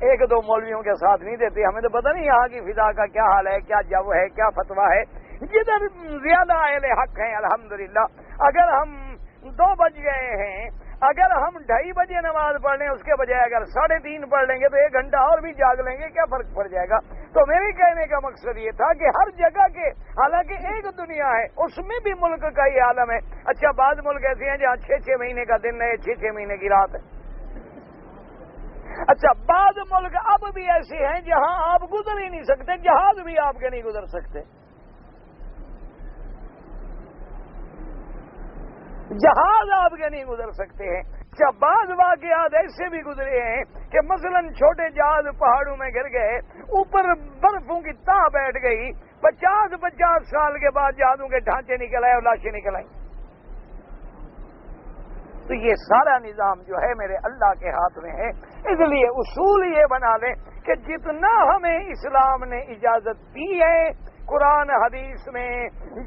1-2 مولویوں کے ساتھ نہیں دیتے، ہمیں تو پتہ نہیں یہاں کی فضا کا کیا حال ہے، کیا جو ہے، کیا فتویٰ ہے۔ جدھر زیادہ اہل حق ہیں الحمدللہ، اگر ہم 2 بج گئے ہیں، اگر ہم 2:30 بجے نماز پڑھ لیں اس کے بجائے اگر 3:30 پڑھ لیں گے تو 1 گھنٹہ اور بھی جاگ لیں گے، کیا فرق پڑ جائے گا؟ تو میرے کہنے کا مقصد یہ تھا کہ ہر جگہ کے، حالانکہ ایک دنیا ہے اس میں بھی ملک کا یہ عالم ہے۔ اچھا بعض ملک ایسے ہیں جہاں 6 مہینے کا دن ہے، 6 مہینے کی رات ہے۔ اچھا بعض ملک اب بھی ایسے ہیں جہاں آپ گزر ہی نہیں سکتے، جہاز بھی آپ کے نہیں گزر سکتے، جہاز آپ کے نہیں گزر سکتے ہیں۔ اچھا بعض واقعات ایسے بھی گزرے ہیں کہ مثلا چھوٹے جہاز پہاڑوں میں گر گئے، اوپر برفوں کی تاہ بیٹھ گئی، 50 سال کے بعد جہازوں کے ڈھانچے نکل آئے اور لاشیں نکل آئیں۔ تو یہ سارا نظام جو ہے میرے اللہ کے ہاتھ میں ہے، اس لیے اصول یہ بنا لیں کہ جتنا ہمیں اسلام نے اجازت دی ہے قرآن حدیث میں،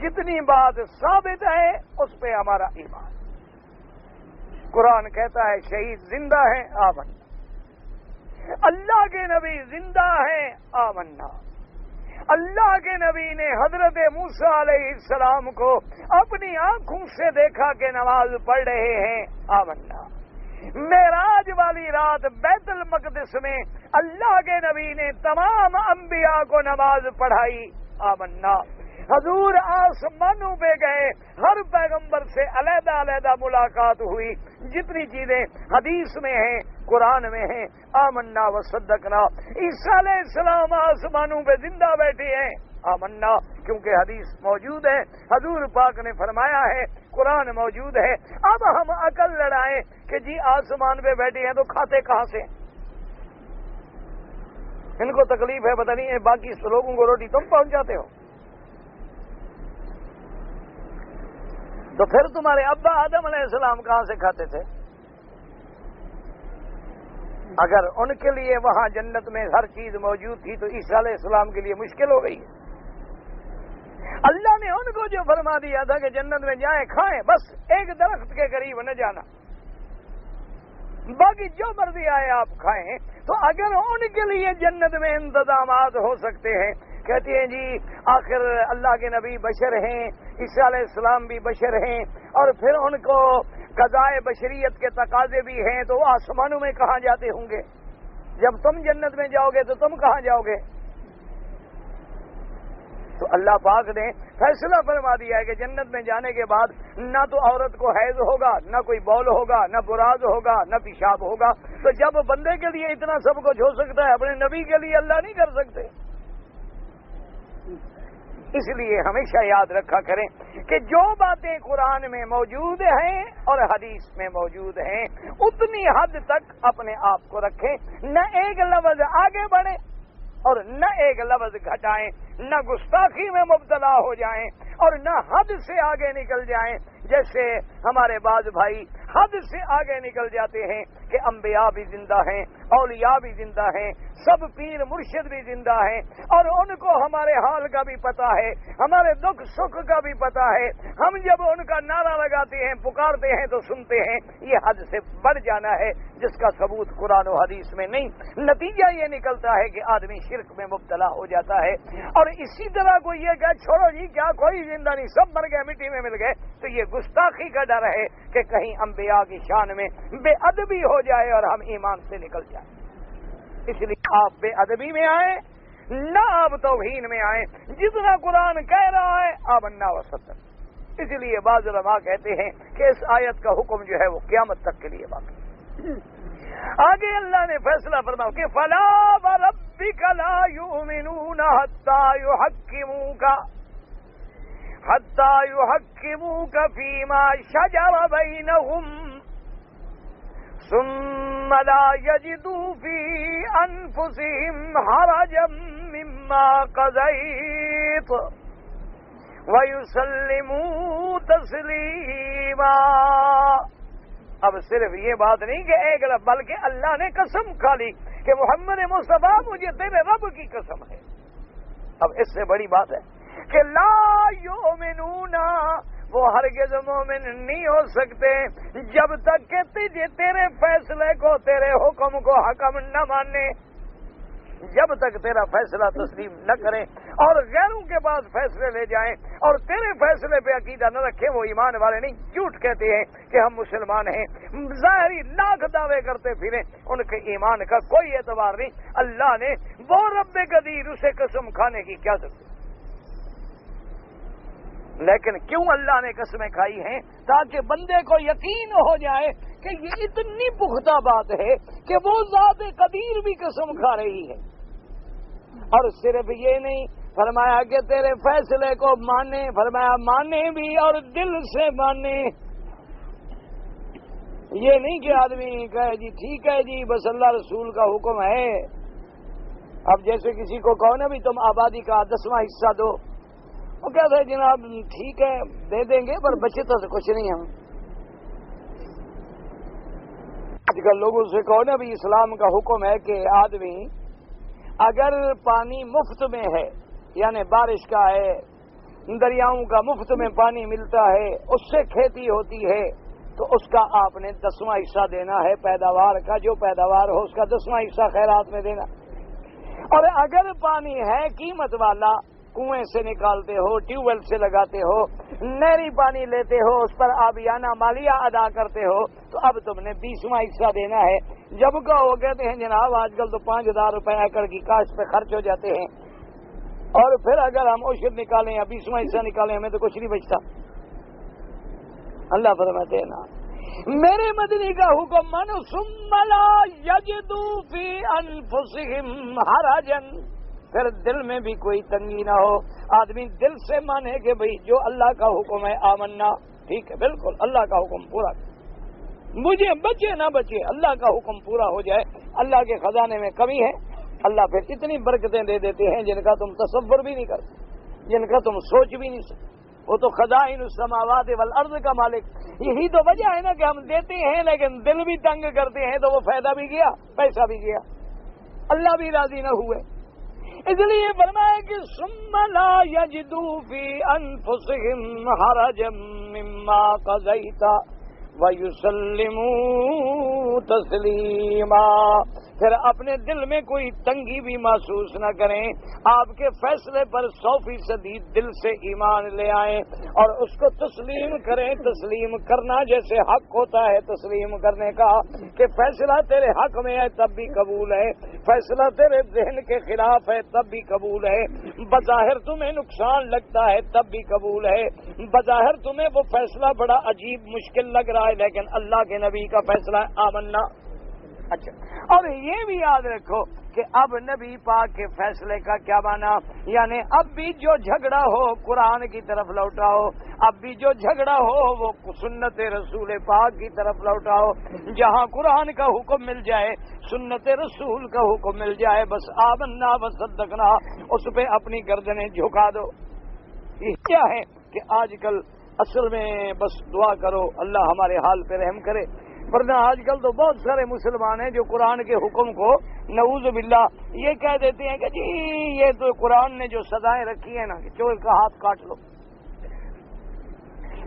جتنی بات ثابت ہے اس پہ ہمارا ایمان۔ قرآن کہتا ہے شہید زندہ ہیں آمنا، اللہ کے نبی زندہ ہیں آمنا، اللہ کے نبی نے حضرت موسیٰ علیہ السلام کو اپنی آنکھوں سے دیکھا کہ نماز پڑھ رہے ہیں آمنا۔ معراج والی رات بیت المقدس میں اللہ کے نبی نے تمام انبیاء کو نماز پڑھائی آمنا۔ حضور آسمانوں پہ گئے، ہر پیغمبر سے علیحدہ علیحدہ ملاقات ہوئی، جتنی چیزیں حدیث میں ہیں قرآن میں ہیں آمنا و صدقنا۔ عیسیٰ علیہ السلام آسمانوں پہ زندہ بیٹھے ہیں آمنا، کیونکہ حدیث موجود ہے، حضور پاک نے فرمایا ہے، قرآن موجود ہے۔ اب ہم عقل لڑائیں کہ جی آسمان پہ بیٹھے ہیں تو کھاتے کہاں سے؟ ان کو تکلیف ہے پتہ نہیں ہے، باقی لوگوں کو روٹی تم پہنچاتے ہو، تو پھر تمہارے ابا آدم علیہ السلام کہاں سے کھاتے تھے؟ اگر ان کے لیے وہاں جنت میں ہر چیز موجود تھی تو عیسیٰ علیہ السلام کے لیے مشکل ہو گئی ہے۔ اللہ نے ان کو جو فرما دیا تھا کہ جنت میں جائیں کھائیں، بس ایک درخت کے قریب نہ جانا، باقی جو مرضی آئے آپ کھائیں۔ تو اگر ان کے لیے جنت میں انتظامات ہو سکتے ہیں، کہتے ہیں جی آخر اللہ کے نبی بشر ہیں، عیسیٰ علیہ السلام بھی بشر ہیں، اور پھر ان کو قضائے بشریت کے تقاضے بھی ہیں، تو وہ آسمانوں میں کہاں جاتے ہوں گے؟ جب تم جنت میں جاؤ گے تو تم کہاں جاؤ گے؟ تو اللہ پاک نے فیصلہ فرما دیا ہے کہ جنت میں جانے کے بعد نہ تو عورت کو حیض ہوگا، نہ کوئی بول ہوگا، نہ براز ہوگا، نہ پیشاب ہوگا۔ تو جب بندے کے لیے اتنا سب کچھ ہو سکتا ہے، اپنے نبی کے لیے اللہ نہیں کر سکتے؟ اس لیے ہمیشہ یاد رکھا کریں کہ جو باتیں قرآن میں موجود ہیں اور حدیث میں موجود ہیں اتنی حد تک اپنے آپ کو رکھیں، نہ ایک لفظ آگے بڑھیں اور نہ ایک لفظ گھٹائیں، نہ گستاخی میں مبتلا ہو جائیں اور نہ حد سے آگے نکل جائیں، جیسے ہمارے بعض بھائی حد سے آگے نکل جاتے ہیں کہ انبیاء بھی زندہ ہیں، اولیاء بھی زندہ ہیں، سب پیر مرشد بھی زندہ ہیں اور ان کو ہمارے حال کا بھی پتہ ہے، ہمارے دکھ سکھ کا بھی پتہ ہے، ہم جب ان کا نعرہ لگاتے ہیں پکارتے ہیں تو سنتے ہیں۔ یہ حد سے بڑھ جانا ہے جس کا ثبوت قرآن و حدیث میں نہیں۔ نتیجہ یہ نکلتا ہے کہ آدمی شرک میں مبتلا ہو جاتا ہے۔ اور اسی طرح کو یہ کہ چھوڑو جی کیا کوئی زندہ نہیں، سب مر گئے، مٹی میں مل گئے، تو یہ گستاخی کا ڈر ہے کہ کہیں انبیاء کی شان میں بے ادبی ہو جائے اور ہم ایمان سے نکل جائیں۔ اس لیے آپ بے ادبی میں آئیں، نہ آپ توہین میں آئیں، جتنا قرآن کہہ رہا ہے آمنا وصدق۔ اس لیے بعض علماء کہتے ہیں کہ اس آیت کا حکم جو ہے وہ قیامت تک کے لیے باقی۔ آگے اللہ نے فیصلہ فرمایا کہ فلا وربک لا یؤمنون حتی یحکموک فیما شجر بینہم ثم لا یجدوا فی انفسہم حرجا مما قضیت ویسلموا تسلیما۔ اب صرف یہ بات نہیں کہ ایک رب، بلکہ اللہ نے قسم کھا لی کہ محمد مصطفیٰ مجھے تیرے رب کی قسم ہے۔ اب اس سے بڑی بات ہے کہ لا یؤمنون، وہ ہرگز مومن نہیں ہو سکتے جب تک کہ تیرے فیصلے کو، تیرے حکم کو حکم نہ مانے، جب تک تیرا فیصلہ تسلیم نہ کریں اور غیروں کے پاس فیصلے لے جائیں اور تیرے فیصلے پہ عقیدہ نہ رکھیں، وہ ایمان والے نہیں۔ جھوٹ کہتے ہیں کہ ہم مسلمان ہیں، ظاہری لاکھ دعوے کرتے پھریں، ان کے ایمان کا کوئی اعتبار نہیں۔ اللہ نے وہ رب قدیر، اسے قسم کھانے کی کیا ضرورت؟ لیکن کیوں اللہ نے قسمیں کھائی ہیں؟ تاکہ بندے کو یقین ہو جائے کہ یہ اتنی پختہ بات ہے کہ وہ ذات قدیر بھی قسم کھا رہی ہے۔ اور صرف یہ نہیں، فرمایا کہ تیرے فیصلے کو مانے، فرمایا مانے بھی اور دل سے مانے۔ یہ نہیں کہ آدمی کہے جی ٹھیک ہے جی بس اللہ رسول کا حکم ہے۔ اب جیسے کسی کو کہو نا بھی تم آبادی کا 10واں حصہ دو، وہ کہتا ہے جناب ٹھیک ہے دے دیں گے پر بچے تو کچھ نہیں ہم۔ آج کل لوگوں سے کہو نا بھی اسلام کا حکم ہے کہ آدمی اگر پانی مفت میں ہے، یعنی بارش کا ہے، دریاؤں کا مفت میں پانی ملتا ہے، اس سے کھیتی ہوتی ہے، تو اس کا آپ نے 10واں حصہ دینا ہے، پیداوار کا جو پیداوار ہو اس کا 10واں حصہ خیرات میں دینا۔ اور اگر پانی ہے قیمت والا، کنویں سے نکالتے ہو، ٹیوب ویل سے لگاتے ہو، نہری پانی لیتے ہو، اس پر آبیانہ مالیہ ادا کرتے ہو، تو اب تم نے 20واں حصہ دینا ہے۔ جب کا وہ کہتے ہیں جناب آج کل تو 5000 روپے ایکڑ کی کاشت پہ خرچ ہو جاتے ہیں، اور پھر اگر ہم عشر نکالیں یا 20واں حصہ نکالیں ہمیں تو کچھ نہیں بچتا۔ اللہ فرماتے ہیں نا میرے مدنی کا حکم مانو ثم لا یجدوا فی انفسہم حرجا، پھر دل میں بھی کوئی تنگی نہ ہو، آدمی دل سے مانے کہ بھئی جو اللہ کا حکم ہے آمنا، ٹھیک ہے بالکل اللہ کا حکم پورا، مجھے بچے نہ بچے اللہ کا حکم پورا ہو جائے۔ اللہ کے خزانے میں کمی ہے، اللہ پھر اتنی برکتیں دے دیتے ہیں جن کا تم تصور بھی نہیں کرتے، جن کا تم سوچ بھی نہیں سکتے۔ وہ تو خزائن السماوات والارض کا مالک۔ یہی تو وجہ ہے نا کہ ہم دیتے ہیں لیکن دل بھی تنگ کرتے ہیں، تو وہ فائدہ بھی گیا، پیسہ بھی گیا، اللہ بھی راضی نہ ہوئے۔ اس لیے فرمایا کہ ثم لا یجدوا فی انفسہم حرجا مما قضیت ویسلموا تسلیما، پھر اپنے دل میں کوئی تنگی بھی محسوس نہ کریں، آپ کے فیصلے پر 100% دل سے ایمان لے آئیں اور اس کو تسلیم کریں۔ تسلیم کرنا جیسے حق ہوتا ہے تسلیم کرنے کا کہ فیصلہ تیرے حق میں ہے تب بھی قبول ہے، فیصلہ تیرے ذہن کے خلاف ہے تب بھی قبول ہے، بظاہر تمہیں نقصان لگتا ہے تب بھی قبول ہے، بظاہر تمہیں وہ فیصلہ بڑا عجیب مشکل لگ رہا ہے لیکن اللہ کے نبی کا فیصلہ ہے آمنا، اچھا، اور یہ بھی یاد رکھو کہ اب نبی پاک کے فیصلے کا کیا مانا، یعنی اب بھی جو جھگڑا ہو قرآن کی طرف لوٹاؤ، اب بھی جو جھگڑا ہو وہ سنت رسول پاک کی طرف لوٹاؤ، جہاں قرآن کا حکم مل جائے، سنت رسول کا حکم مل جائے، بس آمنا وصدقنا، اس پہ اپنی گردنیں جھکا دو۔ یہ کیا ہے کہ آج کل اصل میں بس دعا کرو اللہ ہمارے حال پہ رحم کرے، ورنہ آج کل تو بہت سارے مسلمان ہیں جو قرآن کے حکم کو نعوذ باللہ یہ کہہ دیتے ہیں کہ جی یہ تو قرآن نے جو سزائیں رکھی ہیں نا کہ چور کا ہاتھ کاٹ لو،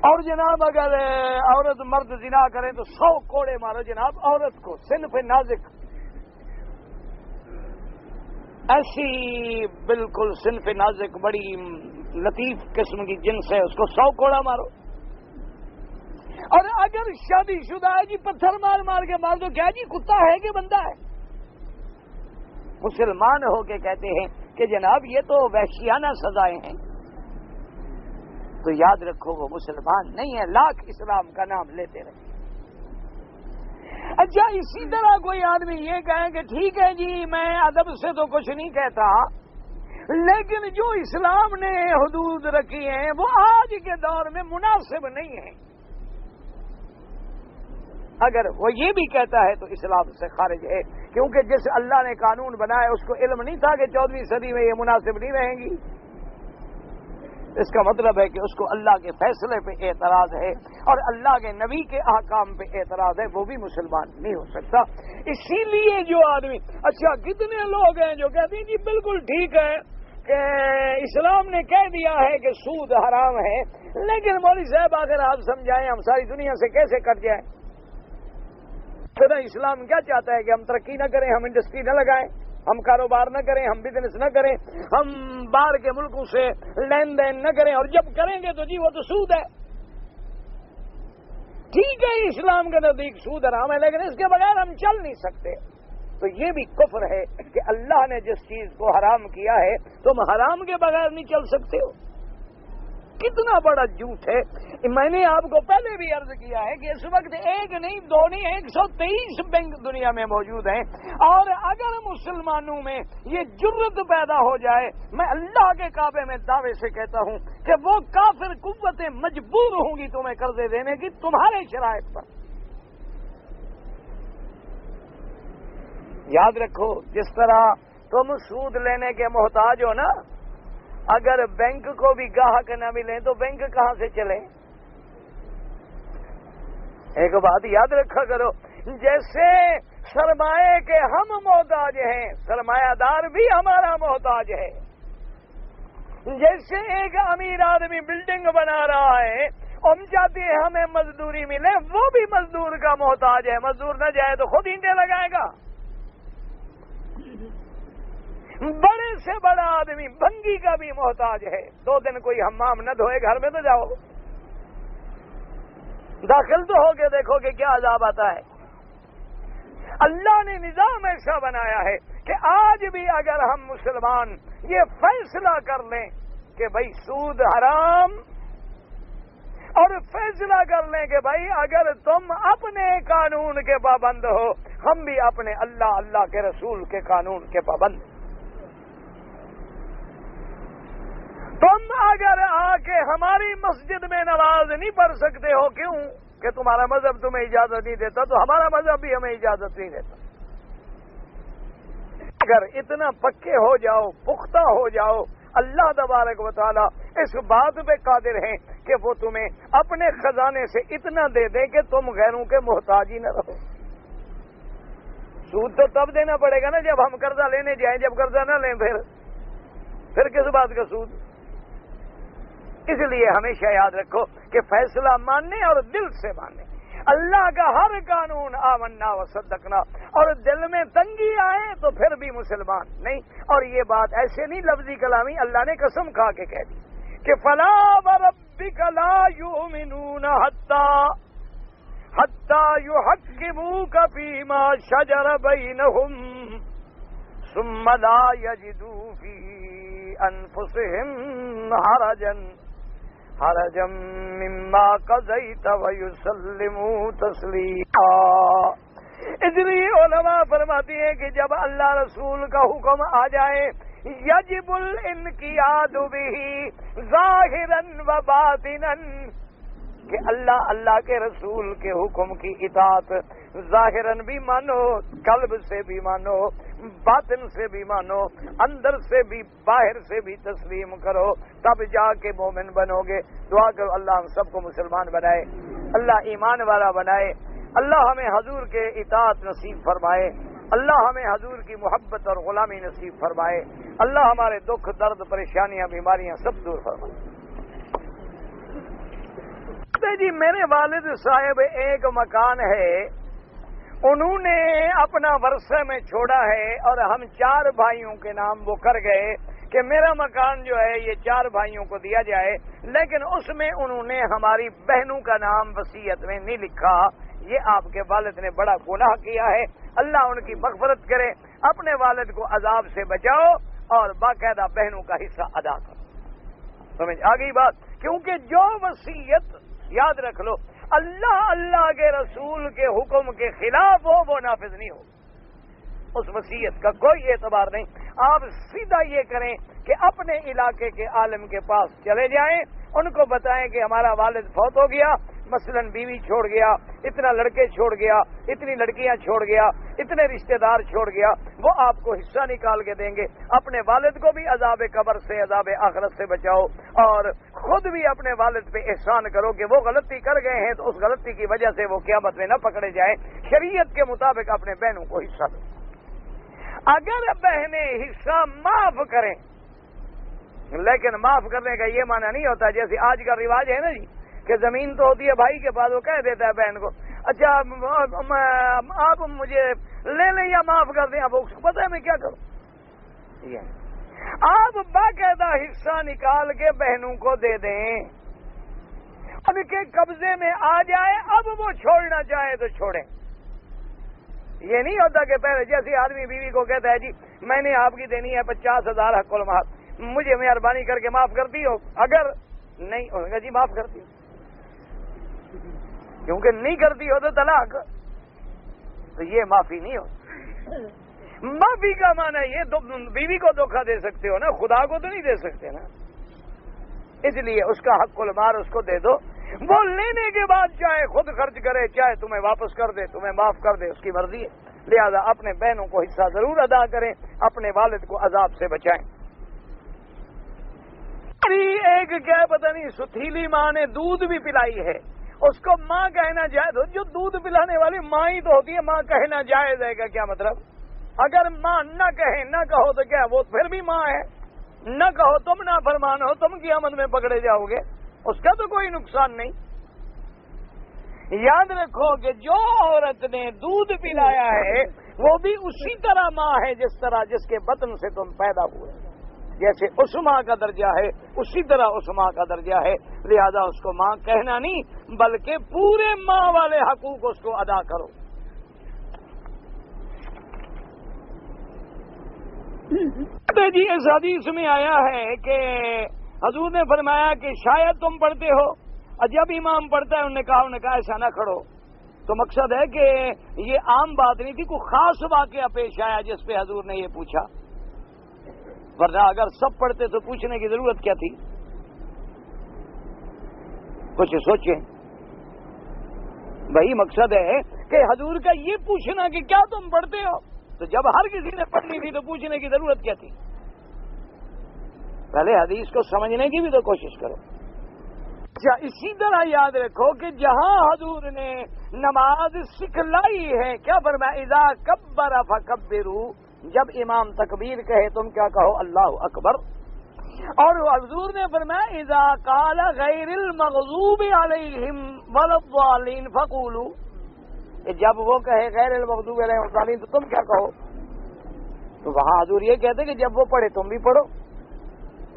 اور جناب اگر عورت مرد زنا کرے تو 100 کوڑے مارو جناب عورت کو، صنف نازک، ایسی بالکل صنف نازک بڑی لطیف قسم کی جنس ہے، اس کو 100 کوڑا مارو۔ اور اگر شادی شدہ ہے جی پتھر مار مار کے مار دو، کیا جی کتا ہے کہ بندہ ہے؟ مسلمان ہو کے کہتے ہیں کہ جناب یہ تو وحشیانہ سزائیں ہیں، تو یاد رکھو وہ مسلمان نہیں ہے، لاکھ اسلام کا نام لیتے رہے۔ اچھا، اسی طرح کوئی آدمی یہ کہے کہ ٹھیک ہے جی میں ادب سے تو کچھ نہیں کہتا، لیکن جو اسلام نے حدود رکھی ہیں وہ آج کے دور میں مناسب نہیں ہے، اگر وہ یہ بھی کہتا ہے تو اسلام سے خارج ہے، کیونکہ جس اللہ نے قانون بنایا اس کو علم نہیں تھا کہ 14ویں صدی میں یہ مناسب نہیں رہیں گی، اس کا مطلب ہے کہ اس کو اللہ کے فیصلے پہ اعتراض ہے اور اللہ کے نبی کے احکام پہ اعتراض ہے، وہ بھی مسلمان نہیں ہو سکتا۔ اسی لیے جو آدمی، اچھا کتنے لوگ ہیں جو کہتے ہیں جی بالکل ٹھیک ہے کہ اسلام نے کہہ دیا ہے کہ سود حرام ہے، لیکن مولوی صاحب اگر آپ سمجھائیں ہم ساری دنیا سے کیسے کٹ جائیں؟ پھر اسلام کیا چاہتا ہے کہ ہم ترقی نہ کریں، ہم انڈسٹری نہ لگائیں، ہم کاروبار نہ کریں، ہم بزنس نہ کریں، ہم باہر کے ملکوں سے لین دین نہ کریں، اور جب کریں گے تو جی وہ تو سود ہے۔ ٹھیک ہے اسلام کے نزدیک سود حرام ہے، لیکن اس کے بغیر ہم چل نہیں سکتے، تو یہ بھی کفر ہے کہ اللہ نے جس چیز کو حرام کیا ہے تم حرام کے بغیر نہیں چل سکتے ہو۔ کتنا بڑا جھوٹ ہے۔ میں نے آپ کو پہلے بھی عرض کیا ہے کہ اس وقت ایک نہیں دو نہیں 123 بینک دنیا میں موجود ہیں، اور اگر مسلمانوں میں یہ جرت پیدا ہو جائے، میں اللہ کے کعبے میں دعوے سے کہتا ہوں کہ وہ کافر قوتیں مجبور ہوں گی تمہیں قرضے دینے کی تمہارے شرائط پر۔ یاد رکھو جس طرح تم سود لینے کے محتاج ہو نا، اگر بینک کو بھی گاہک نہ ملیں تو بینک کہاں سے چلے؟ ایک بات یاد رکھا کرو، جیسے سرمایہ کے ہم محتاج ہیں، سرمایہ دار بھی ہمارا محتاج ہے۔ جیسے ایک امیر آدمی بلڈنگ بنا رہا ہے، ہم چاہتے ہیں ہمیں مزدوری ملے، وہ بھی مزدور کا محتاج ہے، مزدور نہ جائے تو خود اینٹیں لگائے گا۔ بڑے سے بڑا آدمی بھنگی کا بھی محتاج ہے، 2 دن کوئی حمام نہ دھوئے گھر میں تو جاؤ، داخل تو ہو کے دیکھو کہ کیا عذاب آتا ہے۔ اللہ نے نظام ایسا بنایا ہے کہ آج بھی اگر ہم مسلمان یہ فیصلہ کر لیں کہ بھائی سود حرام، اور فیصلہ کر لیں کہ بھائی اگر تم اپنے قانون کے پابند ہو، ہم بھی اپنے اللہ کے رسول کے قانون کے پابند۔ تم اگر آ کے ہماری مسجد میں نماز نہیں پڑھ سکتے ہو، کیوں؟ کہ تمہارا مذہب تمہیں اجازت نہیں دیتا، تو ہمارا مذہب بھی ہمیں اجازت نہیں دیتا۔ اگر اتنا پکے ہو جاؤ، پختہ ہو جاؤ، اللہ تبارک و تعالیٰ اس بات پہ قادر ہیں کہ وہ تمہیں اپنے خزانے سے اتنا دے دیں کہ تم غیروں کے محتاج ہی نہ رہو۔ سود تو تب دینا پڑے گا نا جب ہم قرضہ لینے جائیں، جب قرضہ نہ لیں پھر کس بات کا سود؟ اس لیے ہمیشہ یاد رکھو کہ فیصلہ ماننے اور دل سے ماننے، اللہ کا ہر قانون آمنا و صدقنا، اور دل میں تنگی آئے تو پھر بھی مسلمان نہیں۔ اور یہ بات ایسے نہیں لفظی کلامی، اللہ نے قسم کھا کے کہہ دی کہ فلا وربک لا یؤمنون حتی یحکموک فیما شجر بینہم ثم لا یجدوا فی انفسہم حرجا مما قضیت ویسلموا تسلیما۔ اس لیے علماء فرماتی ہیں کہ جب اللہ رسول کا حکم آ جائے یجب الانقیاد بہ ظاہرا و باطنا، کہ اللہ کے رسول کے حکم کی اطاعت ظاہراً بھی مانو، قلب سے بھی مانو، باطن سے بھی مانو، اندر سے بھی باہر سے بھی تسلیم کرو، تب جا کے مومن بنو گے۔ دعا کرو اللہ ہم سب کو مسلمان بنائے، اللہ ایمان والا بنائے، اللہ ہمیں حضور کے اطاعت نصیب فرمائے، اللہ ہمیں حضور کی محبت اور غلامی نصیب فرمائے، اللہ ہمارے دکھ درد پریشانیاں بیماریاں سب دور فرمائے۔ جی میرے والد صاحب ایک مکان ہے، انہوں نے اپنا ورثے میں چھوڑا ہے، اور ہم 4 بھائیوں کے نام وہ کر گئے کہ میرا مکان جو ہے یہ 4 بھائیوں کو دیا جائے، لیکن اس میں انہوں نے ہماری بہنوں کا نام وصیت میں نہیں لکھا۔ یہ آپ کے والد نے بڑا گناہ کیا ہے، اللہ ان کی مغفرت کرے، اپنے والد کو عذاب سے بچاؤ اور باقاعدہ بہنوں کا حصہ ادا کرو۔ سمجھ آ گئی بات؟ کیونکہ جو وصیت، یاد رکھ لو، اللہ کے رسول کے حکم کے خلاف ہو وہ نافذ نہیں ہو، اس وصیت کا کوئی اعتبار نہیں۔ آپ سیدھا یہ کریں کہ اپنے علاقے کے عالم کے پاس چلے جائیں، ان کو بتائیں کہ ہمارا والد فوت ہو گیا، مثلا بیوی چھوڑ گیا، اتنا لڑکے چھوڑ گیا، اتنی لڑکیاں چھوڑ گیا، اتنے رشتہ دار چھوڑ گیا، وہ آپ کو حصہ نکال کے دیں گے۔ اپنے والد کو بھی عذاب قبر سے، عذاب آخرت سے بچاؤ، اور خود بھی اپنے والد پہ احسان کرو کہ وہ غلطی کر گئے ہیں تو اس غلطی کی وجہ سے وہ قیامت میں نہ پکڑے جائیں۔ شریعت کے مطابق اپنے بہنوں کو حصہ دو۔ اگر بہنیں حصہ معاف کریں، لیکن معاف کرنے کا یہ معنی نہیں ہوتا جیسے آج کا رواج ہے نا جی، کہ زمین تو ہوتی ہے بھائی کے پاس، وہ کہہ دیتا ہے بہن کو اچھا آپ مجھے لے لیں یا معاف کر دیں، اب اس کو پتہ ہے میں کیا کروں۔ آپ باقاعدہ حصہ نکال کے بہنوں کو دے دیں، ان کے قبضے میں آ جائے، اب وہ چھوڑنا چاہے تو چھوڑیں۔ یہ نہیں ہوتا کہ پہلے جیسے آدمی بیوی کو کہتا ہے جی میں نے آپ کی دینی ہے 50,000 حق المال، مجھے مہربانی کر کے معاف کرتی ہو، اگر نہیں ہوگا جی معاف کرتی ہو، کیونکہ نہیں کرتی ہو تو طلاق، تو یہ معافی نہیں ہو۔ معافی کا معنی یہ بیوی کو دھوکہ دے سکتے ہو نا، خدا کو تو نہیں دے سکتے نا، اس لیے اس کا حق المال اس کو دے دو، وہ لینے کے بعد چاہے خود خرچ کرے، چاہے تمہیں واپس کر دے، تمہیں معاف کر دے، اس کی مرضی ہے۔ لہذا اپنے بہنوں کو حصہ ضرور ادا کریں، اپنے والد کو عذاب سے بچائیں۔ ایک کیا پتہ نہیں ستھیلی ماں نے دودھ بھی پلائی ہے، اس کو ماں کہنا جائز ہو؟ جو دودھ پلانے والی ماں ہی تو ہوتی ہے، ماں کہنا جائز ہے کا کیا مطلب؟ اگر ماں نہ کہے نہ کہو تو کیا وہ پھر بھی ماں ہے؟ نہ کہو تم نافرمان ہو، تم قیامت میں پکڑے جاؤ گے، اس کا تو کوئی نقصان نہیں۔ یاد رکھو کہ جو عورت نے دودھ پلایا ہے وہ بھی اسی طرح ماں ہے جس کے بطن سے تم پیدا ہوئے، جیسے اس ماں کا درجہ ہے اسی طرح اس ماں کا درجہ ہے، لہذا اس کو ماں کہنا نہیں بلکہ پورے ماں والے حقوق اس کو ادا کرو۔ جی اس حدیث میں آیا ہے کہ حضور نے فرمایا کہ شاید تم پڑھتے ہو، اور جب امام پڑھتا ہے انہوں نے کہا ایسا نہ کھڑو، تو مقصد ہے کہ یہ عام بات نہیں تھی، کوئی خاص واقعہ پیش آیا جس پہ حضور نے یہ پوچھا، ورنہ اگر سب پڑھتے تو پوچھنے کی ضرورت کیا تھی؟ کچھ سوچیں بھائی، مقصد ہے کہ حضور کا یہ پوچھنا کہ کیا تم پڑھتے ہو، تو جب ہر کسی نے پڑھنی تھی تو پوچھنے کی ضرورت کیا تھی؟ پہلے حدیث کو سمجھنے کی بھی تو کوشش کرو۔ اچھا اسی طرح یاد رکھو کہ جہاں حضور نے نماز سکھلائی ہے، کیا فرمایا؟ اذا کبر فکبروا، جب امام تکبیر کہے تم کیا کہو؟ اللہ اکبر۔ اور حضور نے فرمایا اذا قال غیر المغضوب علیہم ولا الضالین فقولوا، جب وہ کہے غیر المغضوب علیہم ولا الضالین تو تم کیا کہو؟ تو وہاں حضور یہ کہتے کہ جب وہ پڑھے تم بھی پڑھو،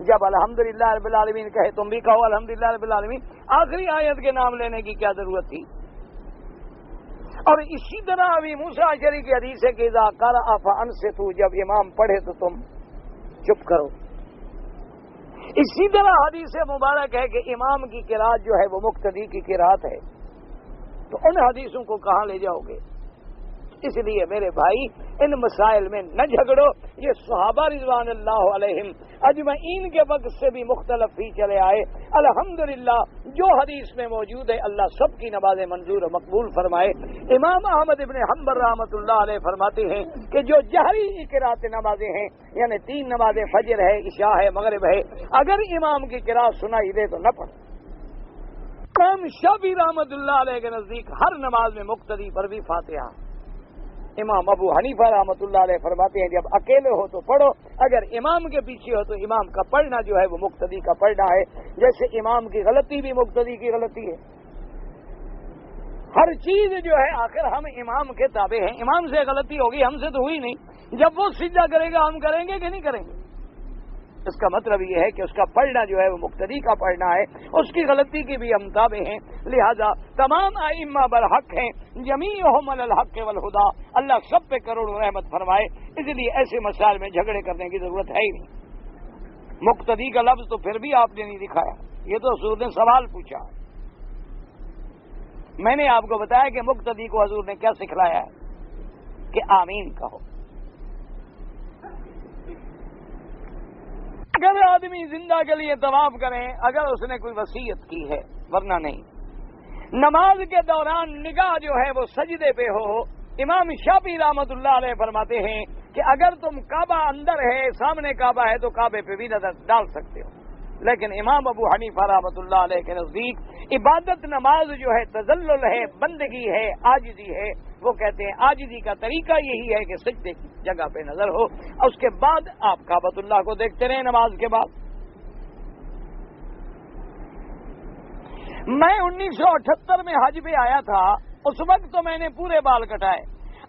جب الحمدللہ رب العالمین کہے تم بھی کہو الحمدللہ رب العالمین۔ آخری آیت کے نام لینے کی کیا ضرورت تھی؟ اور اسی طرح ابھی موسیٰ اشعری کی حدیث ہے کہ اذا قرأ فانصتوا، جب امام پڑھے تو تم چپ کرو۔ اسی طرح حدیث مبارک ہے کہ امام کی قرات جو ہے وہ مقتدی کی قرات ہے، تو ان حدیثوں کو کہاں لے جاؤ گے؟ اس لیے میرے بھائی ان مسائل میں نہ جھگڑو. یہ صحابہ رضوان اللہ علیہم اجمعین کے وقت سے بھی مختلف ہی چلے آئے. الحمدللہ جو حدیث میں موجود ہے اللہ سب کی نمازیں منظور و مقبول فرمائے. امام احمد ابن حنبل رحمۃ اللہ علیہ فرماتے ہیں کہ جو جہری قرات نمازیں ہیں یعنی 3 نمازیں فجر ہے، عشاء ہے، مغرب ہے، اگر امام کی قرات سنائی دے تو نہ پڑھے. امام شافعی رحمۃ اللہ علیہ کے نزدیک ہر نماز میں مقتدی پر بھی فاتحہ. امام ابو حنیفہ رحمۃ اللہ علیہ فرماتے ہیں جب اکیلے ہو تو پڑھو، اگر امام کے پیچھے ہو تو امام کا پڑھنا جو ہے وہ مقتدی کا پڑھنا ہے. جیسے امام کی غلطی بھی مقتدی کی غلطی ہے. ہر چیز جو ہے آخر ہم امام کے تابع ہیں. امام سے غلطی ہوگی، ہم سے تو ہوئی نہیں. جب وہ سجدہ کرے گا ہم کریں گے کہ نہیں کریں گے؟ اس کا مطلب یہ ہے کہ اس کا پڑھنا جو ہے وہ مقتدی کا پڑھنا ہے، اس کی غلطی کی بھی ہم تابع ہیں. لہذا تمام ائمہ برحق ہیں، جمیعہم علی الحق والہدی. اللہ سب پہ کروڑوں رحمت فرمائے. اس لیے ایسے مسائل میں جھگڑے کرنے کی ضرورت ہے ہی نہیں. مقتدی کا لفظ تو پھر بھی آپ نے نہیں دکھایا، یہ تو حضور نے سوال پوچھا. میں نے آپ کو بتایا کہ مقتدی کو حضور نے کیا سکھلایا ہے کہ آمین کہو. اگر آدمی زندہ کے لیے طواف کریں اگر اس نے کوئی وصیت کی ہے، ورنہ نہیں. نماز کے دوران نگاہ جو ہے وہ سجدے پہ ہو. امام شافعی رحمۃ اللہ علیہ فرماتے ہیں کہ اگر تم کعبہ اندر ہے، سامنے کعبہ ہے تو کعبے پہ بھی نظر ڈال سکتے ہو. لیکن امام ابو حنیفہ رحمۃ اللہ علیہ کے نزدیک عبادت نماز جو ہے تذلل ہے، بندگی ہے، عاجزی ہے. وہ کہتے ہیں عاجزی کا طریقہ یہی ہے کہ سجدے کی جگہ پہ نظر ہو، اس کے بعد آپ کعبۃ اللہ کو دیکھتے رہیں نماز کے بعد. میں 1978 میں حج پہ آیا تھا. اس وقت تو میں نے پورے بال کٹائے.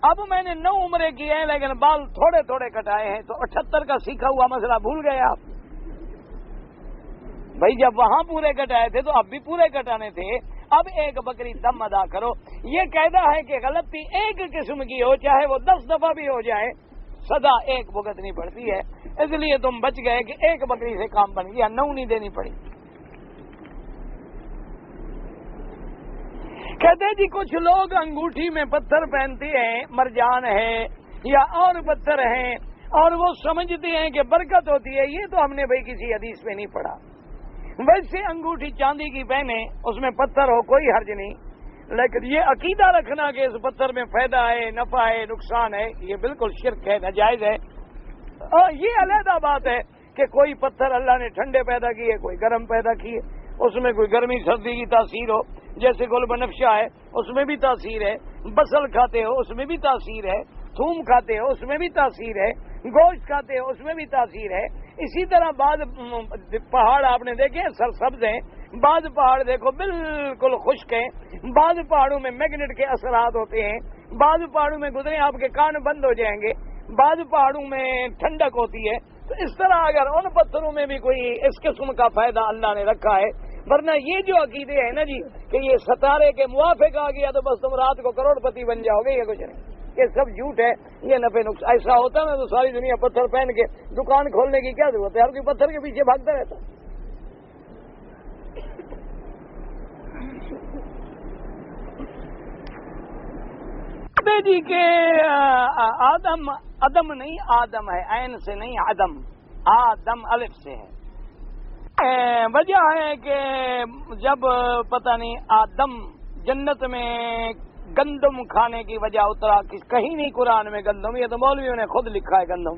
اب میں نے 9 عمرے کیے ہیں لیکن بال تھوڑے تھوڑے کٹائے ہیں. تو 78 کا سیکھا ہوا مسئلہ بھول گئے آپ؟ بھائی جب وہاں پورے کٹائے تھے تو اب بھی پورے کٹانے تھے. اب ایک بکری دم ادا کرو. یہ قاعدہ ہے کہ غلطی ایک قسم کی ہو چاہے وہ 10 دفعہ بھی ہو جائے، سزا ایک بھگتنی پڑتی ہے. اس لیے تم بچ گئے کہ ایک بکری سے کام بن گیا، 9 نہیں دینی پڑی. کہتے جی کچھ لوگ انگوٹھی میں پتھر پہنتے ہیں، مرجان ہے یا اور پتھر ہیں، اور وہ سمجھتے ہیں کہ برکت ہوتی ہے. یہ تو ہم نے بھائی کسی حدیث میں نہیں پڑھا. ویسے انگوٹھی چاندی کی پہنے، اس میں پتھر ہو کوئی حرج نہیں. لیکن یہ عقیدہ رکھنا کہ اس پتھر میں فائدہ ہے، نفع ہے، نقصان ہے، یہ بالکل شرک ہے، ناجائز ہے. اور یہ علیحدہ بات ہے کہ کوئی پتھر اللہ نے ٹھنڈے پیدا کیے، کوئی گرم پیدا کیے، اس میں کوئی گرمی سردی کی تاثیر ہو. جیسے گل بنفشہ ہے اس میں بھی تاثیر ہے، بصل کھاتے ہو اس میں بھی تاثیر ہے، تھوم کھاتے ہو اس میں بھی تاثیر ہے، گوشت کھاتے ہو اس میں بھی تاثیر ہے. اسی طرح بعض پہاڑ آپ نے دیکھے سرسبز ہیں، بعض پہاڑ دیکھو بالکل خشک ہیں، بعض پہاڑوں میں میگنیٹ کے اثرات ہوتے ہیں، بعض پہاڑوں میں گزرے آپ کے کان بند ہو جائیں گے، بعض پہاڑوں میں ٹھنڈک ہوتی ہے. تو اس طرح اگر ان پتھروں میں بھی کوئی اس قسم کا فائدہ اللہ نے رکھا ہے. ورنہ یہ جو عقیدے ہیں نا جی کہ یہ ستارے کے موافق آ گیا تو بس تم رات کو کروڑ پتی بن جاؤ گے، یہ کچھ نہیں، یہ سب جھوٹ ہے. یہ نفع نقصان ایسا ہوتا ہے تو ساری دنیا پتھر پہن کے دکان کھولنے کی کیا ضرورت ہے؟ ہر کوئی پتھر کے پیچھے بھاگتا رہتا. جی کہ آدم نہیں آدم ہے، عین سے نہیں آدم، آدم الف سے ہے. وجہ ہے کہ جب پتہ نہیں آدم جنت میں گندم کھانے کی وجہ اترا، کہیں نہیں قرآن میں گندم، یہ تو مولویوں نے خود لکھا ہے گندم.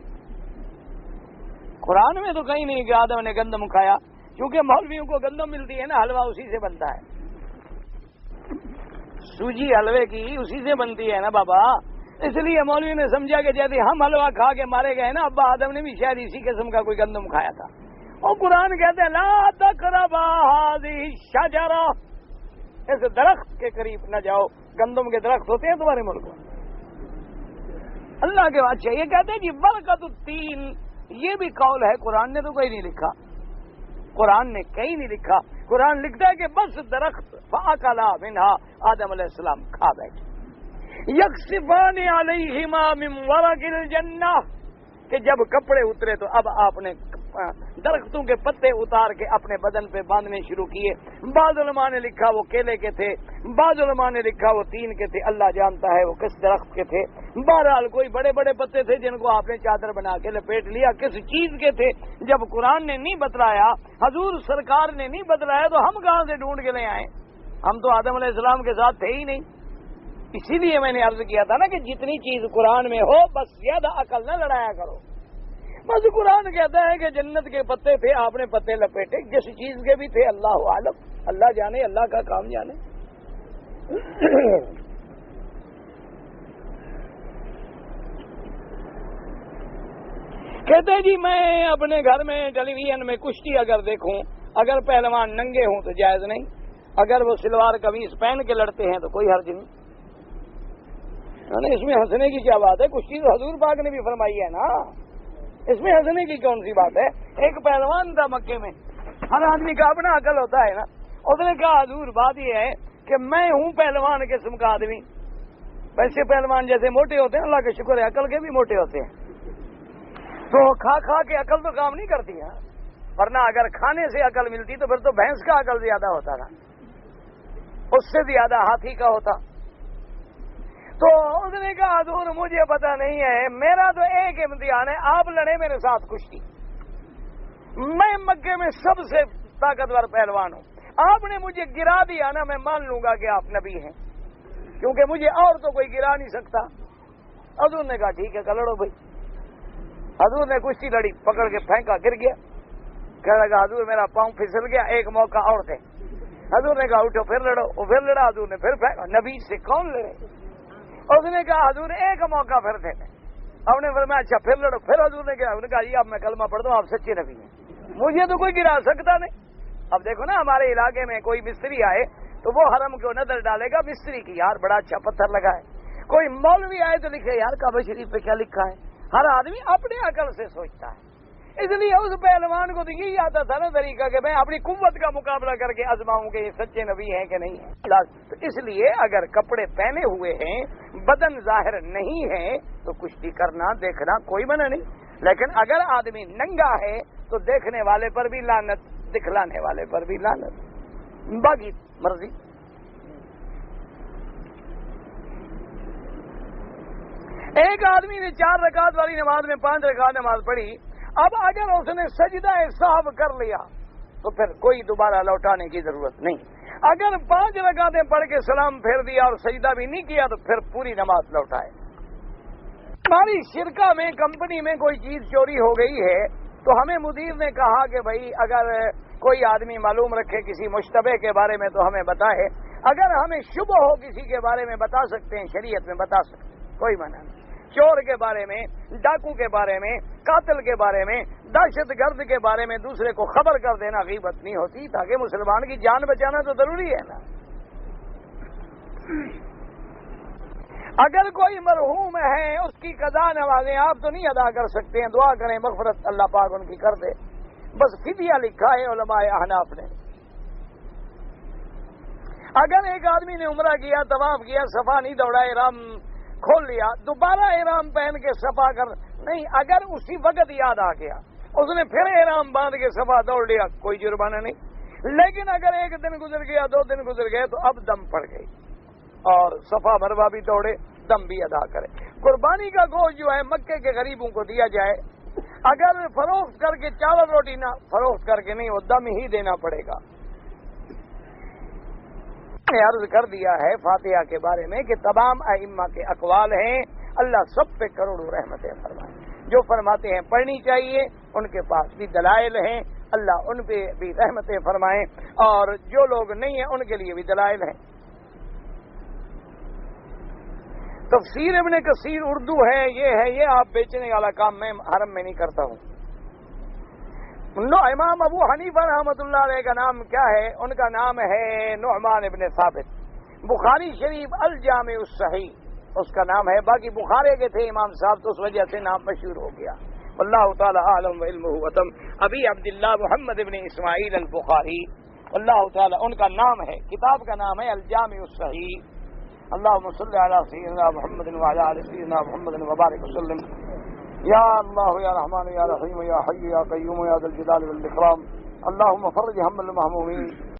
قرآن میں تو کہیں نہیں کہ آدم نے گندم کھایا، کیونکہ مولویوں کو گندم ملتی ہے نا، حلوہ اسی سے بنتا ہے، سوجی حلوے کی اسی سے بنتی ہے نا بابا. اس لیے مولوی نے سمجھا کہ جیسے ہم حلوہ کھا کے مارے گئے نا، ابا آدم نے بھی شاید اسی قسم کا کوئی گندم کھایا تھا. اور قرآن کہتے ہیں لا تقربا هذه الشجرہ، اس درخت کے قریب نہ جاؤ. گندم کے درخت ہوتے ہیں تمہارے ملک میں اللہ کے بادشاہ. یہ کہتے ہیں جی برکت التین، یہ بھی قول ہے، قرآن نے تو کہیں نہیں لکھا، قرآن نے کہیں نہیں لکھا. قرآن لکھتا ہے کہ بس درخت فاکلا منہا، آدم علیہ السلام کھا بیٹھے. یکسفان علیہما من ورق الجنہ، کہ جب کپڑے اترے تو اب آپ نے درختوں کے پتے اتار کے اپنے بدن پہ باندھنے شروع کیے. بعض علماء نے لکھا وہ کیلے کے تھے, بعض علماء نے لکھا وہ تین کے تھے, اللہ جانتا ہے وہ کس درخت کے تھے. بہرحال کوئی بڑے بڑے پتے تھے جن کو آپ نے چادر بنا کے لپیٹ لیا. کس چیز کے تھے؟ جب قرآن نے نہیں بتلایا, حضور سرکار نے نہیں بتلایا, تو ہم کہاں سے ڈھونڈ کے لے آئے؟ ہم تو آدم علیہ السلام کے ساتھ تھے ہی نہیں. اسی لیے میں نے عرض کیا تھا نا کہ جتنی چیز قرآن میں ہو بس زیادہ عقل نہ لڑایا کرو. بس قرآن کہتا ہے کہ جنت کے پتے تھے, آپ نے پتے لپیٹے. جس چیز کے بھی تھے اللہ عالم, اللہ جانے, اللہ کا کام جانے. کہتے جی میں اپنے گھر میں ٹیلی ویژن میں کشتی اگر دیکھوں, اگر پہلوان ننگے ہوں تو جائز نہیں, اگر وہ سلوار قمیص پہن کے لڑتے ہیں تو کوئی حرج نہیں. اس میں ہنسنے کی کیا بات ہے؟ کشتی تو حضور پاک نے بھی فرمائی ہے نا, اس میں ہنسنے کی کون سی بات ہے؟ ایک پہلوان تھا مکے میں, ہر آدمی کا اپنا عقل ہوتا ہے نا. اس نے کہا حضور بات یہ ہے کہ میں ہوں پہلوان قسم کا آدمی. ویسے پہلوان جیسے موٹے ہوتے ہیں, اللہ کا شکر ہے عقل کے بھی موٹے ہوتے ہیں. تو کھا کھا کے عقل تو کام نہیں کرتی ہے, ورنہ اگر کھانے سے عقل ملتی تو پھر تو بھینس کا عقل زیادہ ہوتا تھا, اس سے زیادہ ہاتھی کا ہوتا. تو اس نے کہا حضور مجھے پتا نہیں ہے, میرا تو ایک امتحان ہے, آپ لڑے میرے ساتھ کشتی. میں مکے میں سب سے طاقتور پہلوان ہوں, آپ نے مجھے گرا دیا نا, میں مان لوں گا کہ آپ نبی ہیں, کیونکہ مجھے اور تو کوئی گرا نہیں سکتا. حضور نے کہا ٹھیک ہے لڑو بھائی. حضور نے کشتی لڑی, پکڑ کے پھینکا, گر گیا. کہنے لگا حضور میرا پاؤں پھسل گیا, ایک موقع اور تھے. حضور نے کہا اٹھو پھر لڑو, وہ پھر لڑا. حضور نے پھر پھینکا, نبی سے کون لڑے؟ اس نے کہا حضور ایک موقع پھر دے دیں. اب نے فرمایا اچھا پھر لڑو. پھر حضور نے کہا جی اب میں کلمہ پڑھ دوں, آپ سچے نبی ہیں, مجھے تو کوئی گرا سکتا نہیں. اب دیکھو نا ہمارے علاقے میں کوئی مستری آئے تو وہ حرم کو نظر ڈالے گا مستری کی, یار بڑا اچھا پتھر لگا ہے. کوئی مولوی آئے تو لکھے یار کعبہ شریف پہ کیا لکھا ہے. ہر آدمی اپنے عقل سے سوچتا ہے. اس لیے اس پہلوان کو تو یہی آتا تھا نا طریقہ کہ میں اپنی قوت کا مقابلہ کر کے آزماؤں کہ یہ سچے نبی ہیں کہ نہیں ہیں. تو اس لیے اگر کپڑے پہنے ہوئے ہیں, بدن ظاہر نہیں ہے, تو کشتی کرنا دیکھنا کوئی منع نہیں. لیکن اگر آدمی ننگا ہے تو دیکھنے والے پر بھی لعنت, دکھلانے والے پر بھی لعنت, باقی مرضی. ایک آدمی نے 4 رکعت والی نماز میں 5 رکعت نماز پڑھی. اب اگر اس نے سجدہ سہو کر لیا تو پھر کوئی دوبارہ لوٹانے کی ضرورت نہیں. اگر 5 رکعتیں پڑھ کے سلام پھیر دیا اور سجدہ بھی نہیں کیا تو پھر پوری نماز لوٹائے. ہماری شرکہ میں کمپنی میں کوئی چیز چوری ہو گئی ہے تو ہمیں مدیر نے کہا کہ بھائی اگر کوئی آدمی معلوم رکھے کسی مشتبہ کے بارے میں تو ہمیں بتائے. اگر ہمیں شبہ ہو کسی کے بارے میں بتا سکتے ہیں, شریعت میں بتا سکتے ہیں, کوئی منع نہیں. چور کے بارے میں, ڈاکو کے بارے میں, قاتل کے بارے میں, دہشت گرد کے بارے میں دوسرے کو خبر کر دینا غیبت نہیں ہوتی, تاکہ مسلمان کی جان بچانا تو ضروری ہے نا. اگر کوئی مرحوم ہے اس کی قضا نمازیں آپ تو نہیں ادا کر سکتے ہیں, دعا کریں مغفرت اللہ پاک ان کی کر دے. بس فدیہ لکھا ہے علماء احناف نے. اگر ایک آدمی نے عمرہ کیا, طواف کیا, صفا نہیں دوڑا, احرام کھول لیا, دوبارہ احرام پہن کے صفا کر نہیں, اگر اسی وقت یاد آ گیا اس نے پھر احرام باندھ کے صفا دوڑ لیا, کوئی جرمانہ نہیں. لیکن اگر 1 دن گزر گیا, 2 دن گزر گئے تو اب دم پڑ گئی اور صفا مروا بھی دوڑے, دم بھی ادا کرے. قربانی کا گوشت جو ہے مکے کے غریبوں کو دیا جائے. اگر فروخت کر کے چاول روٹی نہ فروخت کر کے نہیں, وہ دم ہی دینا پڑے گا. عرض کر دیا ہے فاتحہ کے بارے میں کہ تمام ائمہ کے اقوال ہیں, اللہ سب پہ کروڑوں رحمتیں فرمائے. جو فرماتے ہیں پڑھنی چاہیے, ان کے پاس بھی دلائل ہیں, اللہ ان پہ بھی رحمتیں فرمائیں, اور جو لوگ نہیں ہیں ان کے لیے بھی دلائل ہیں. تفسیر ابن کثیر اردو ہے, یہ آپ بیچنے والا کام میں حرم میں نہیں کرتا ہوں. امام ابو حنیفہ رحمۃ اللہ علیہ کا نام کیا ہے؟ ان کا نام ہے نعمان ابن ثابت. بخاری شریف الجامع الصحیح اس کا نام ہے. باقی بخارے کے تھے امام صاحب تو اس وجہ سے نام مشہور ہو گیا. اللہ تعالی عالم و علمہ وتم. ابی عبداللہ محمد ابن اسماعیل البخاری, اللہ تعالی ان کا نام ہے, کتاب کا نام ہے الجامع الصحیح. اللہم صلی علی سیدنا محمد وعلی آل سیدنا محمد وبارک وسلم. یا اللہ یا رحمان یا رحیم یا حی یا قیوم یا ذی الجلال والاکرام اللهم فرج هم المهمومین